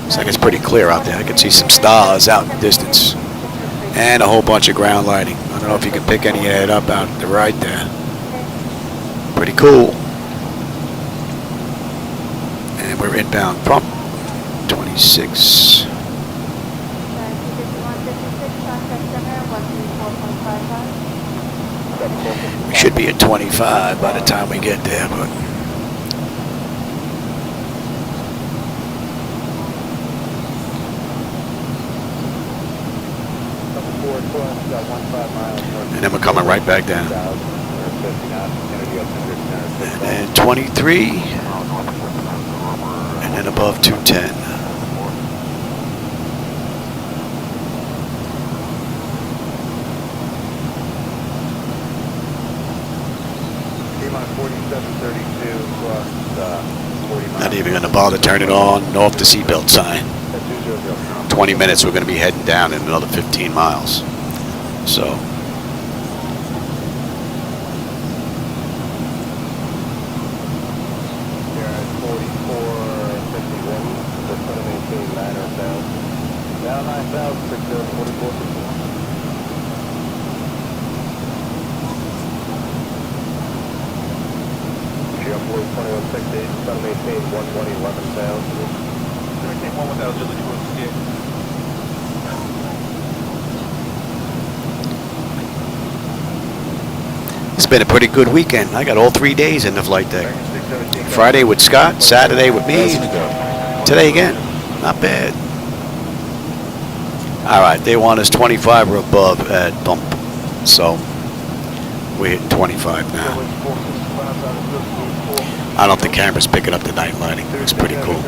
Looks like it's pretty clear out there. I can see some stars out in the distance. And a whole bunch of ground lighting. I don't know if you can pick any of that up out to the right there. Pretty cool. And we're inbound from 26. We should be at 25 by the time we get there, but and then we're coming right back down. And then 23. And then above 210. Not even going to bother turning on off the seatbelt sign. 20 minutes, we're going to be heading down in another 15 miles. So it's been a pretty good weekend. I got all 3 days in the flight deck. Friday with Scott, Saturday with me, today again. Not bad. All right, they want us 25 or above at bump, so we're hitting 25 now. I don't think the camera's picking up the night lighting. It's pretty cool.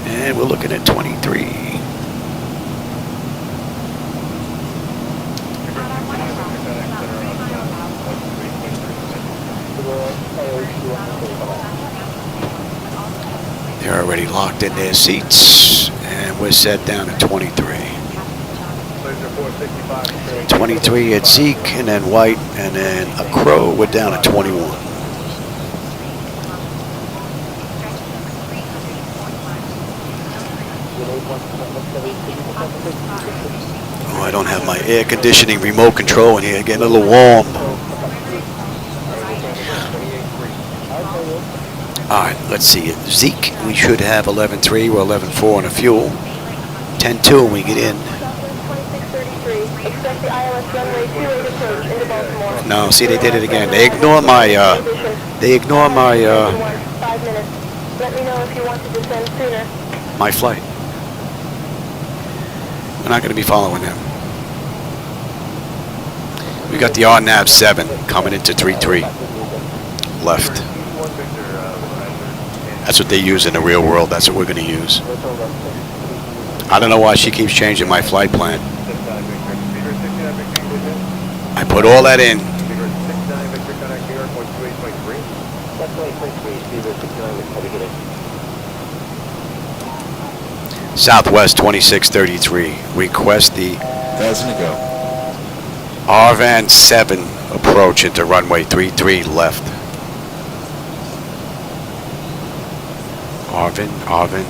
And we're looking at 23. They're already locked in their seats, and we're set down at 23. 23 at Zeke, and then White, and then a Crow. We're down at 21. Oh, I don't have my air conditioning remote control in here. Getting a little warm. All right, let's see. At Zeke, we should have 11.3 or 11.4 on the fuel. 10.2 when we get in. No, see, they did it again. They ignore my, 5 minutes. Let me know if you want to descend sooner. my flight. We're not going to be following them. We got the RNAV 7 coming into 3-3 left. That's what they use in the real world. That's what we're going to use. I don't know why she keeps changing my flight plan. I put all that in. Southwest 2633. Request the RVAN 7 approach into runway 33 left. Arvin.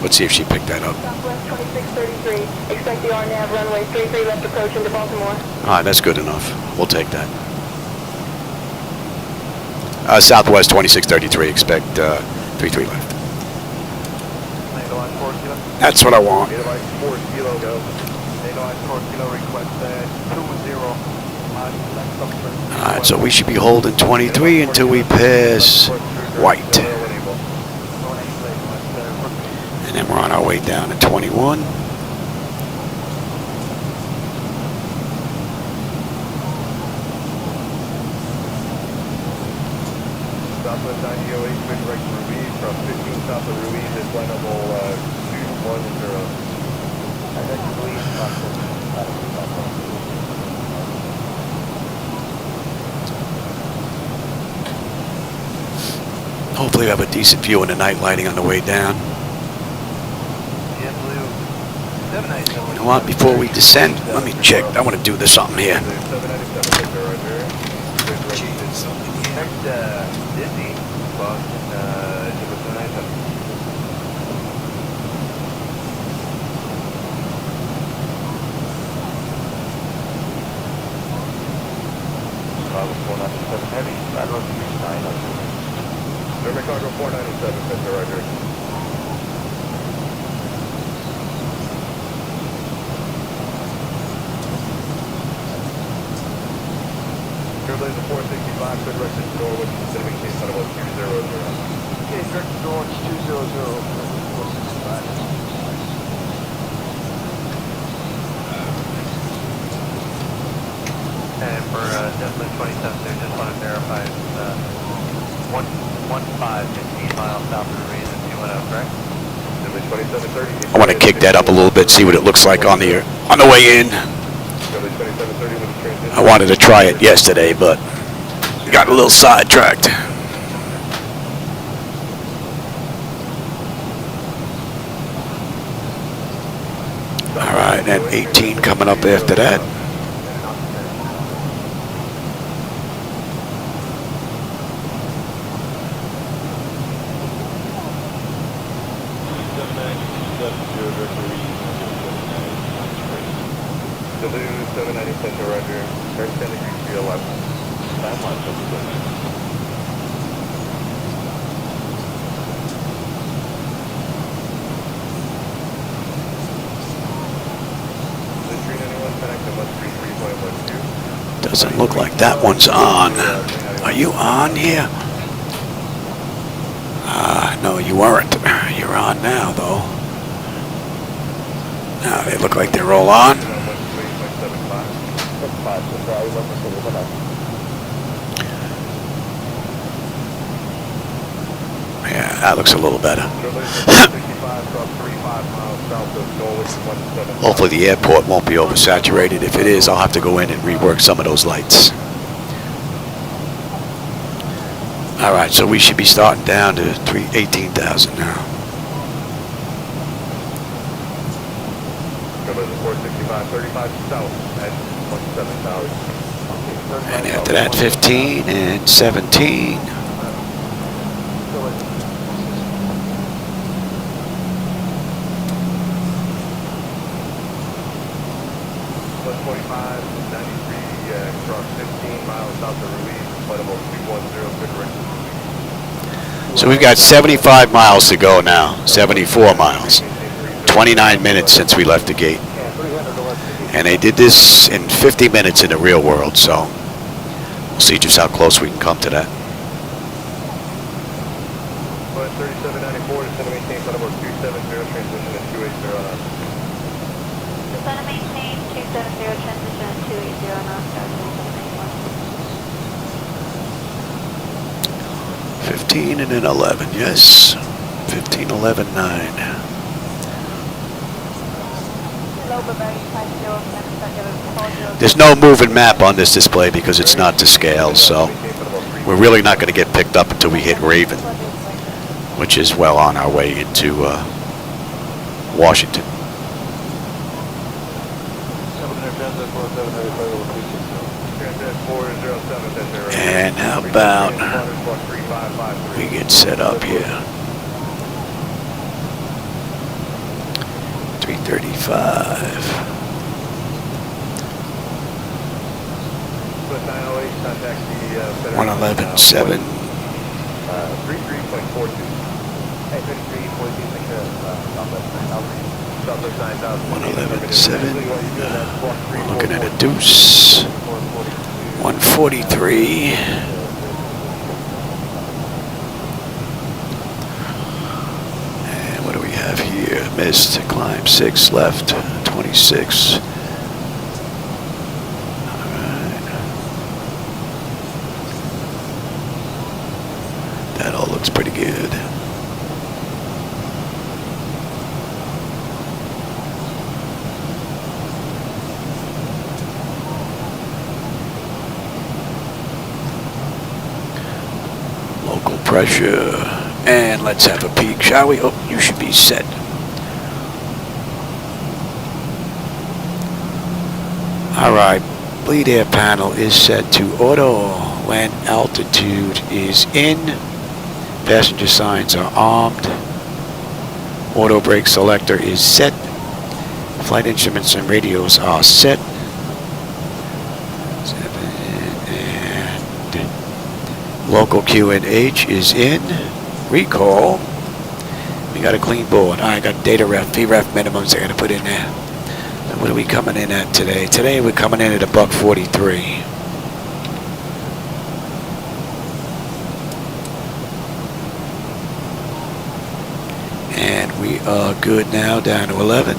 Let's see if she picked that up. Southwest 2633. Expect the RNAV runway 33 left approach into Baltimore. Alright, that's good enough. We'll take that. Southwest 2633, expect 33 left. That's what I want. 4 kilo, go. 4 kilo, request 20. Alright, so we should be holding 23 until we pass White. And then we're on our way down to 21. Southwest 9008, switch right to Ruiz from 15 south of Ruiz is flight level 210. And then Ruiz, Hopefully we have a decent view in the night lighting on the way down. You know what, before we descend, let me check. I want to do this something here. November Cargo 497, Victor, Roger. Trailblazer 465, good direction to Norfolk, considering case on about 200. Okay, direction to Norfolk 200, 465. And for Decibel 27, I just want to verify 15 miles south of the reason 210, correct? Decibel 2730. I want to kick that up a little bit, see what it looks like on the way in. I wanted to try it yesterday, but got a little sidetracked. All right, and 18 coming up after that. Doesn't look like that one's on. Are you on here? No, you weren't. You're on now, though. Now they look like they're all on. Yeah, that looks a little better. Hopefully the airport won't be oversaturated. If it is, I'll have to go in and rework some of those lights. All right, so we should be starting down to 18,000 now. And after that, 15 and 17. So we've got 75 miles to go now, 74 miles. 29 minutes since we left the gate. And they did this in 50 minutes in the real world, so we'll see just how close we can come to that. 3794 to center maintain flight about 270, transition at 280 knots. Center maintain 270, transition at 280 knots. 15 and an 11, yes. 15, 11, 9. There's no moving map on this display because it's not to scale, so we're really not going to get picked up until we hit Raven, which is well on our way into Washington. And how about we get set up here? 35. But 908, contact the 111.7. 33.42. Hey, 33.42, make sure Southwest 9000. Southwest 9000. 111.7. We're looking at a deuce. 143. And what do we have here? Missed. Climb 6 left. 26. That all looks pretty good. Local pressure. And let's have a peek, shall we? Oh, you should be set. Alright, bleed air panel is set to auto when altitude is in. Passenger signs are armed. Auto brake selector is set. Flight instruments and radios are set. And local QNH is in. Recall. We got a clean board. I got data ref, VREF minimums I got to put in there. So what are we coming in at today? Today we're coming in at a $143. And we are good now, down to 11.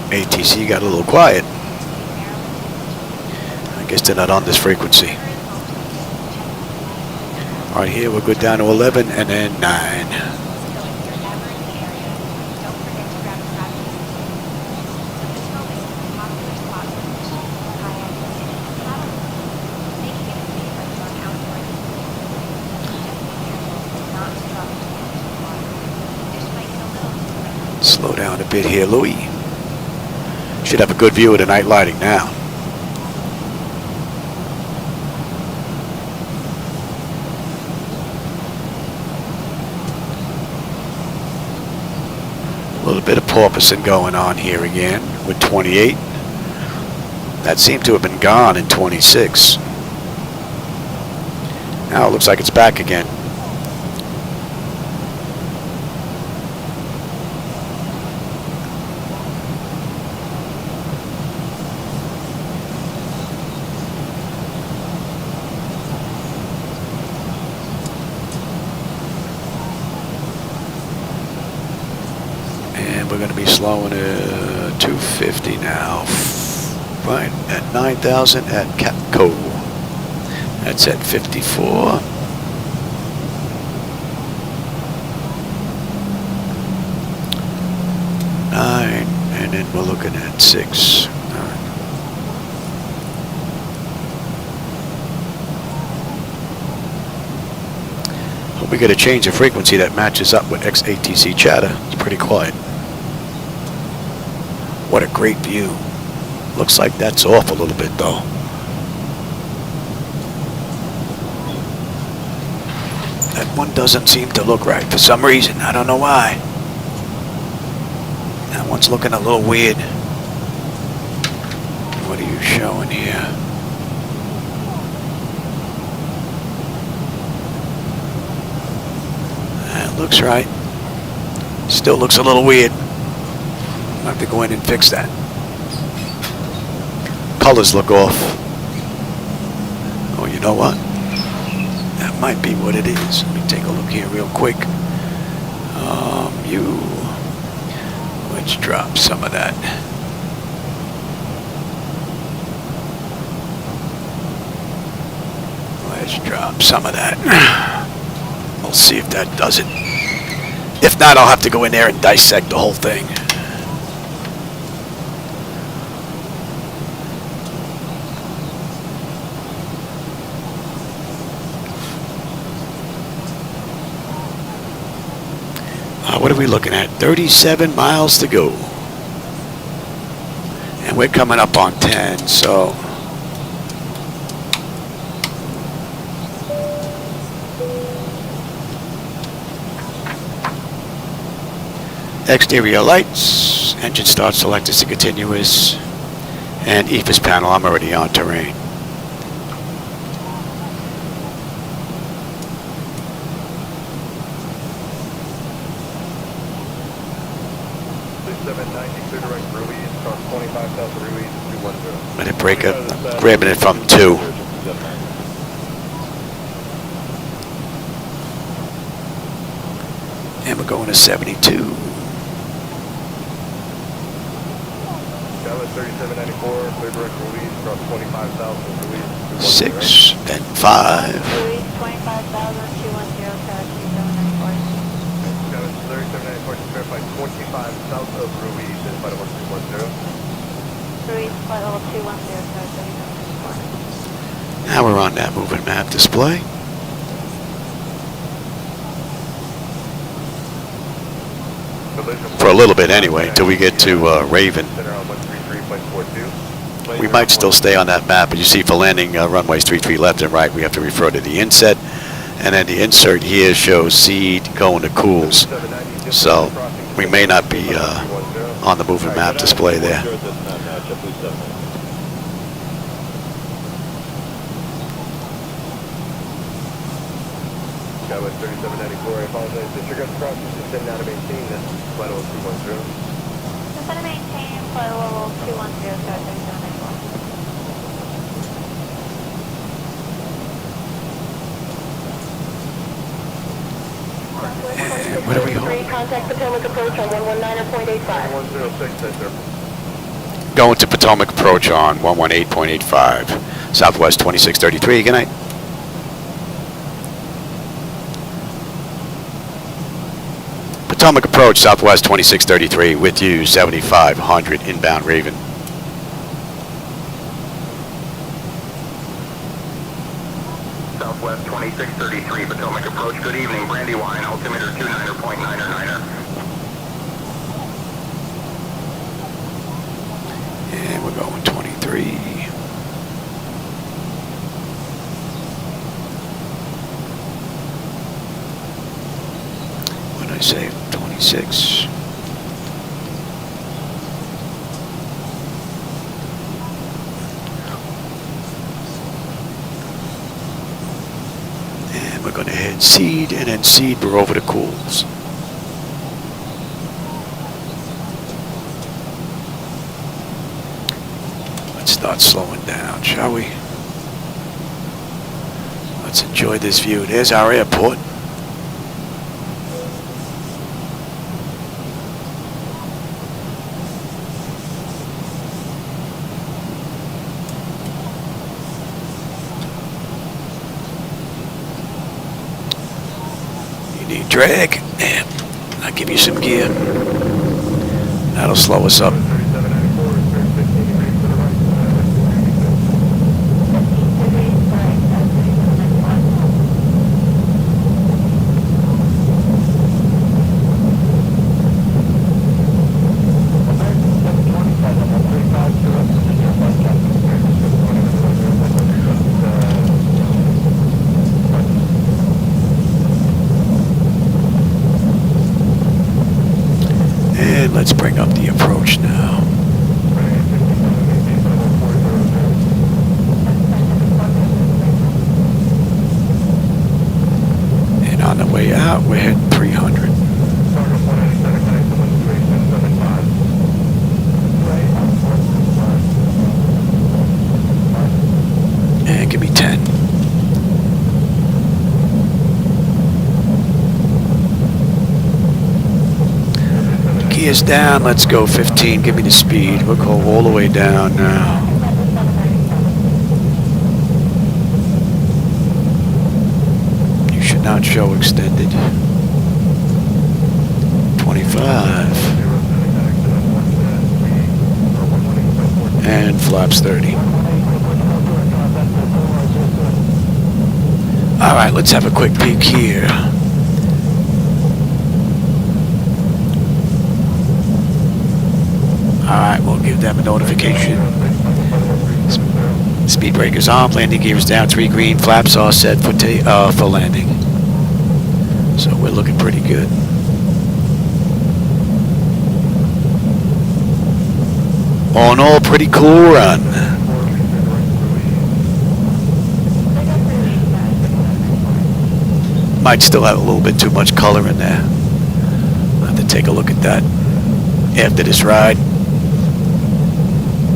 ATC got a little quiet. I guess they're not on this frequency. All right, here we're good down to 11 and then 9. Slow down a bit here, Louis. Should have a good view of the night lighting now. A little bit of porpoising going on here again with 28. That seemed to have been gone in 26. Now it looks like it's back again. We're going to be slowing at 250 now. Right at 9,000 at Capco. That's at 54. Nine, and then we're looking at 6. Hope we get a change of frequency that matches up with XATC chatter. It's pretty quiet. What a great view. Looks like that's off a little bit though. That one doesn't seem to look right for some reason. I don't know why. That one's looking a little weird. What are you showing here? That looks right. Still looks a little weird. I'll have to go in and fix that. Colors look off. Oh, you know what? That might be what it is. Let me take a look here real quick. Let's drop some of that. Let's drop some of that. We'll see if that does it. If not, I'll have to go in there and dissect the whole thing. What are we looking at? 37 miles to go. And we're coming up on 10, so... Exterior lights, engine start selected to continuous, and EFIS panel, I'm already on terrain. Let it break up, I'm grabbing it from 2. And we're going to 72. 6, then 5. Louis 25,210, taxi 794. 3794, verify 25 south of Ruiz, and flight level 310. Louis flight level 210, taxi 794. Now we're on that moving map display. For a little bit anyway, until we get to Raven. We might still stay on that map, but you see for landing runways 33 left and right, we have to refer to the inset. And then the insert here shows seed going to cools. So we may not be on the moving map display there. Skyway 3794, I apologize. Disregard the crossing system now to maintain this flight level 210. Just want to maintain flight level 210, taxi 794. And what are we holding? Contact Potomac approach on 119.85. 106, sir. Going to Potomac approach on 118.85. Southwest 2633, good night. Potomac approach, Southwest 2633, with you, 7500 inbound Raven. Southwest 2633, Potomac approach. Good evening, Brandywine, altimeter 29.9er. And we're going 23. What did I say? 26. And we're going to hit seed, and then seed, we're over to cools. Let's start slowing down, shall we? Let's enjoy this view. There's our airport. You need drag, and I'll give you some gear. That'll slow us up. And let's bring up the approach now. And on the way out, we're heading 300. And give me 10. Gears down, let's go 15, give me the speed. We'll go all the way down now. You should not show extended. 25. And flaps 30. Alright, let's have a quick peek here. Alright, we'll give them a notification. Speed breakers on, landing gears down, 3 green, flaps all set for landing. So we're looking pretty good. All in all, pretty cool run. Might still have a little bit too much color in there. I'll have to take a look at that after this ride.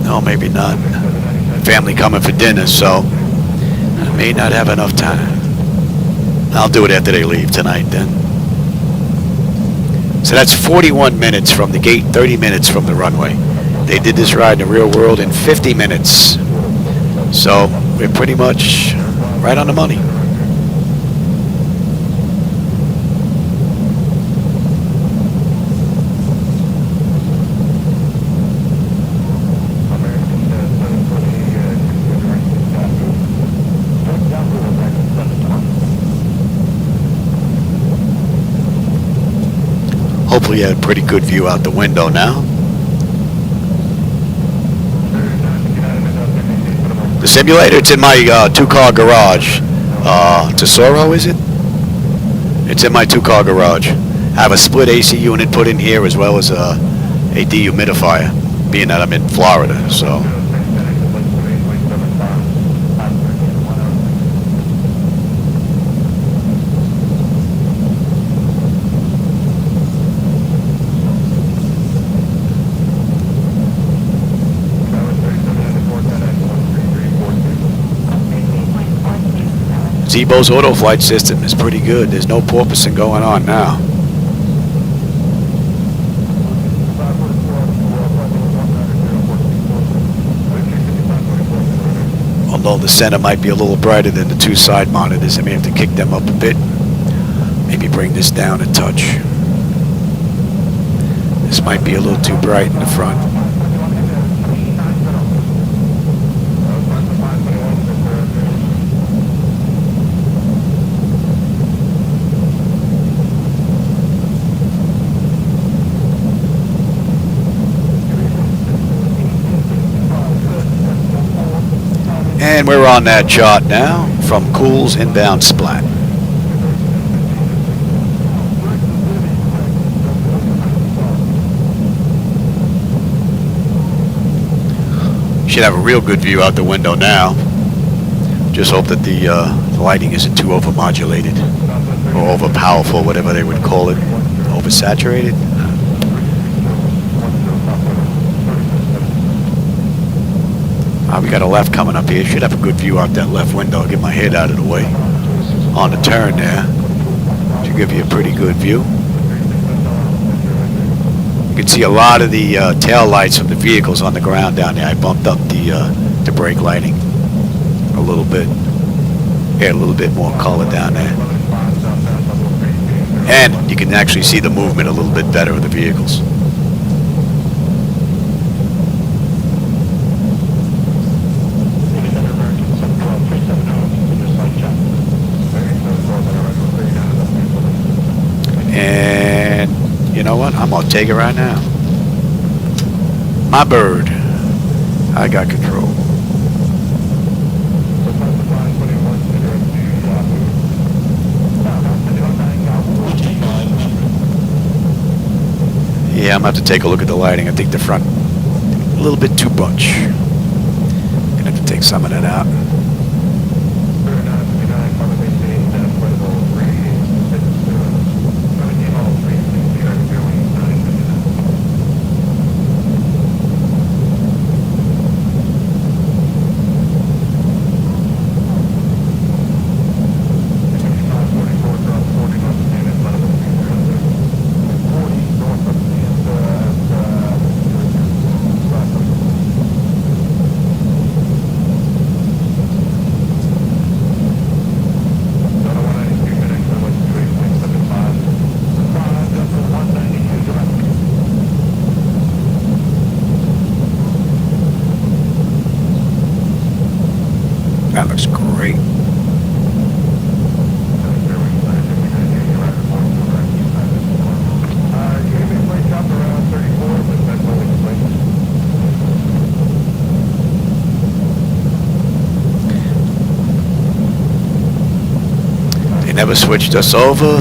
No, maybe not. Family coming for dinner, so I may not have enough time. I'll do it after they leave tonight then. So that's 41 minutes from the gate, 30 minutes from the runway. They did this ride in the real world in 50 minutes. So we're pretty much right on the money. Hopefully you had a pretty good view out the window now. The simulator, it's in my 2-car garage. Tesoro, is it? It's in my 2-car garage. I have a split AC unit put in here as well as a dehumidifier, being that I'm in Florida, so. Zibo's auto flight system is pretty good. There's no porpoising going on now. Although the center might be a little brighter than the 2 side monitors, I may have to kick them up a bit. Maybe bring this down a touch. This might be a little too bright in the front. And we're on that chart now from Cool's inbound splat. Should have a real good view out the window now. Just hope that the lighting isn't too overmodulated or overpowerful, whatever they would call it. Oversaturated. We got a left coming up here. Should have a good view out that left window. Get my head out of the way. On the turn there. Should give you a pretty good view. You can see a lot of the tail lights from the vehicles on the ground down there. I bumped up the brake lighting a little bit. Add a little bit more color down there. And you can actually see the movement a little bit better of the vehicles. And you know what? I'm gonna take it right now. My bird. I got control. Yeah, I'm gonna have to take a look at the lighting. I think the front a little bit too much. Gonna have to take some of that out. They never switched us over.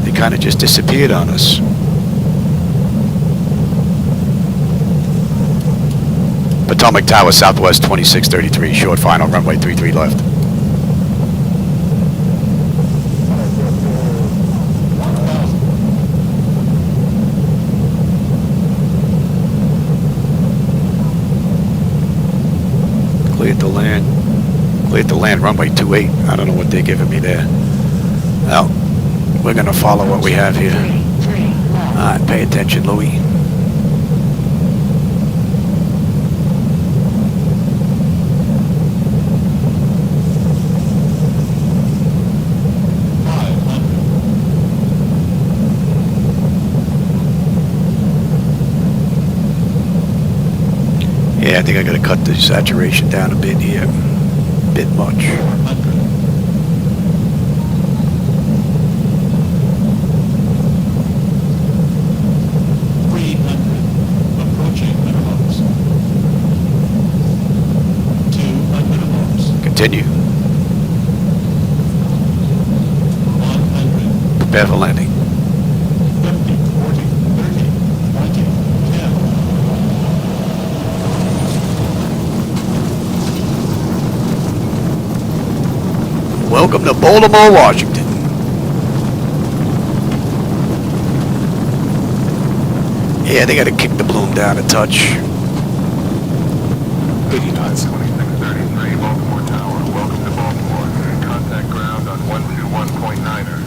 They kind of just disappeared on us. Potomac Tower, Southwest 2633, short final, runway 33 left. Cleared to land. Cleared to land, runway 28. I don't know what they're giving me there. Well, we're going to follow what we have here. All right, pay attention, Louis. Yeah, I think I got to cut the saturation down a bit here. A bit much. Continue. Prepare for landing. Welcome to Baltimore, Washington. Yeah, they got to kick the bloom down a touch. 89, 2633, Baltimore Tower. Welcome to Baltimore. Contact ground on 121.9er.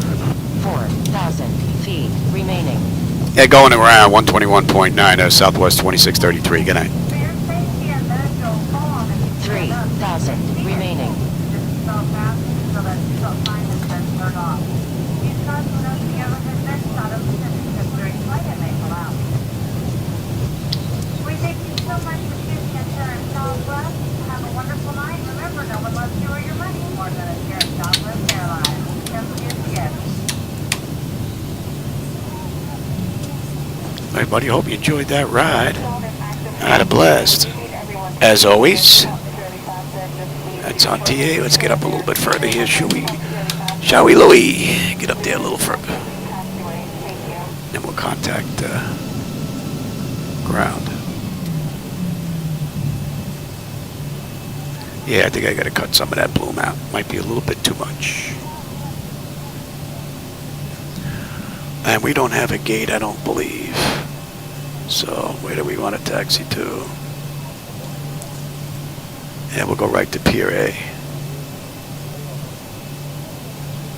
4,000 feet remaining. Yeah, going around 121.9, Southwest 2633. Good night. 3,000 remaining. We thank you so much for choosing us here at Southwest. Have a wonderful night. Remember, no one loves you or your money more than us here at Southwest Airlines. Don't forget to get. Everybody, hope you enjoyed that ride. I had a blast. As always, that's on TA. Let's get up a little bit further here, shall we? Shall we, Louis? Get up there a little further. Then we'll contact ground. Yeah, I think I got to cut some of that bloom out. Might be a little bit too much. And we don't have a gate, I don't believe. So, where do we want to taxi to? Yeah, we'll go right to Pier A.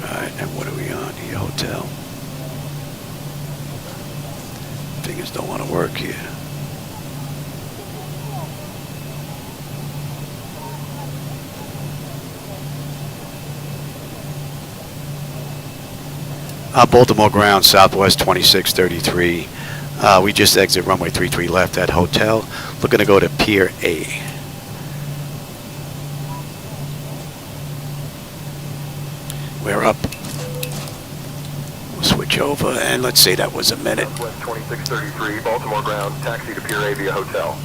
Alright, and what are we on here? Hotel. Fingers don't want to work here. Baltimore ground, Southwest 2633. We just exit runway 33 left at hotel. Looking to go to Pier A. We're up. We'll switch over and let's say that was a minute. Southwest 2633, Baltimore ground, taxi to Pier A via hotel.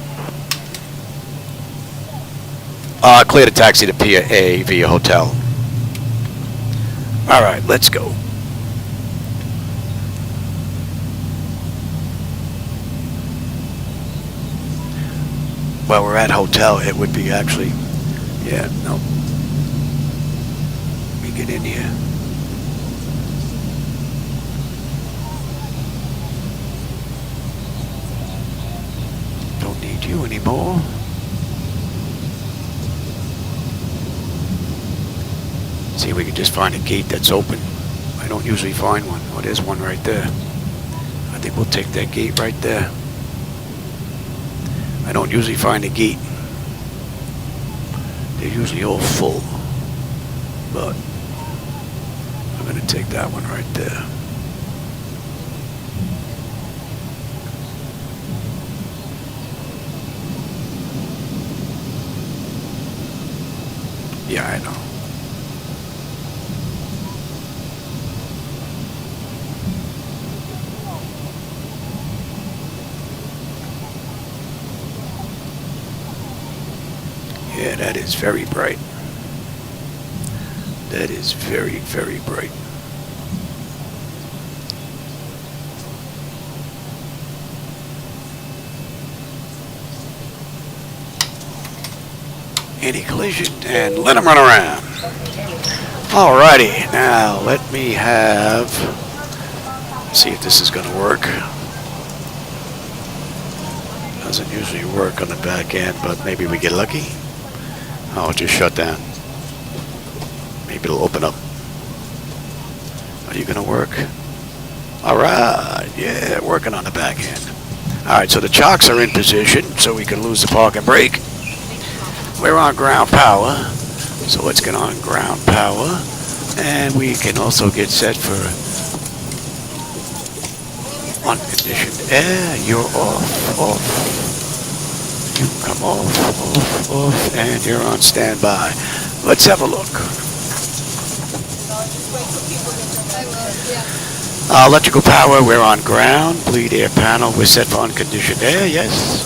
Clear to taxi to Pier A via hotel. All right, let's go. Well, we're at hotel. It would be actually, yeah, no. Let me get in here. Don't need you anymore. See if we can just find a gate that's open. I don't usually find one. Oh, there's one right there. I think we'll take that gate right there. I don't usually find a gate. They're usually all full. But I'm going to take that one right there. Yeah, I know. Yeah, that is very bright. That is very, very bright. Anti-collision, and let them run around. Alrighty, now let me have, see if this is going to work. Doesn't usually work on the back end, but maybe we get lucky. Oh, it just shut down. Maybe it'll open up. Are you going to work? Alright, yeah, working on the back end. Alright, so the chocks are in position, so we can lose the park and brake. We're on ground power, so let's get on ground power, and we can also get set for unconditioned air. You're off. You come off, and you're on standby. Let's have a look. Electrical power, we're on ground. Bleed air panel, we're set for unconditioned air. Yes.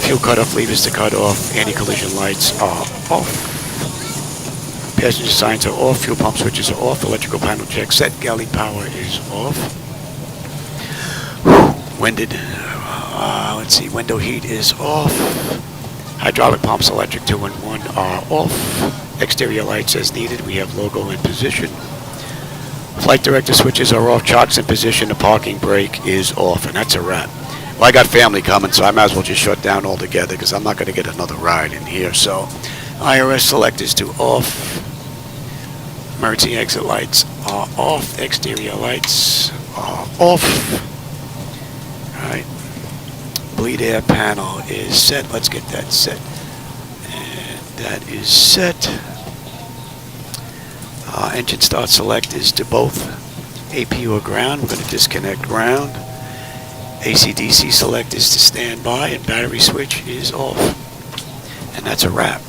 Fuel cutoff levers to cut off. Anti-collision lights are off. Passenger signs are off. Fuel pump switches are off. Electrical panel check set. Galley power is off. Winded. Let's see. Window heat is off. Hydraulic pumps, electric 2 and 1 are off. Exterior lights as needed. We have logo in position. Flight director switches are off. Chocks in position. The parking brake is off. And that's a wrap. Well, I got family coming, so I might as well just shut down altogether because I'm not going to get another ride in here. So, IRS selectors to off. Emergency exit lights are off. Exterior lights are off. All right. Bleed air panel is set. Let's get that set. And that is set. Engine start select is to both AP or ground. We're going to disconnect ground. AC/DC select is to standby, and battery switch is off. And that's a wrap.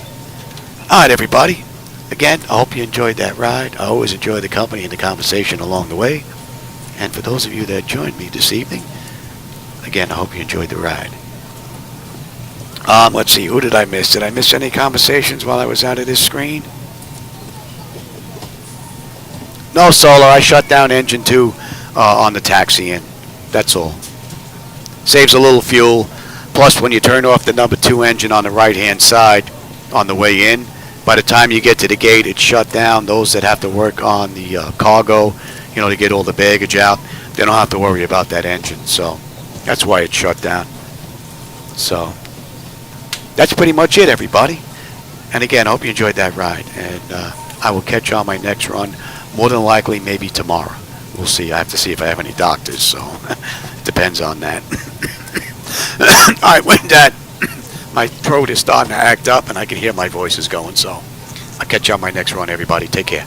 Alright, everybody. Again, I hope you enjoyed that ride. I always enjoy the company and the conversation along the way. And for those of you that joined me this evening, again, I hope you enjoyed the ride. Let's see, who did I miss? Did I miss any conversations while I was out of this screen? No, Solar. I shut down engine 2 on the taxi in. That's all. Saves a little fuel. Plus, when you turn off the number 2 engine on the right-hand side on the way in, by the time you get to the gate, it's shut down. Those that have to work on the cargo, to get all the baggage out, they don't have to worry about that engine. So that's why it's shut down. So that's pretty much it, everybody. And again, I hope you enjoyed that ride. And I will catch you on my next run. More than likely, maybe tomorrow. We'll see. I have to see if I have any doctors, so it depends on that. All right, with that, my throat is starting to act up, and I can hear my voice is going, so I'll catch you on my next run, everybody. Take care.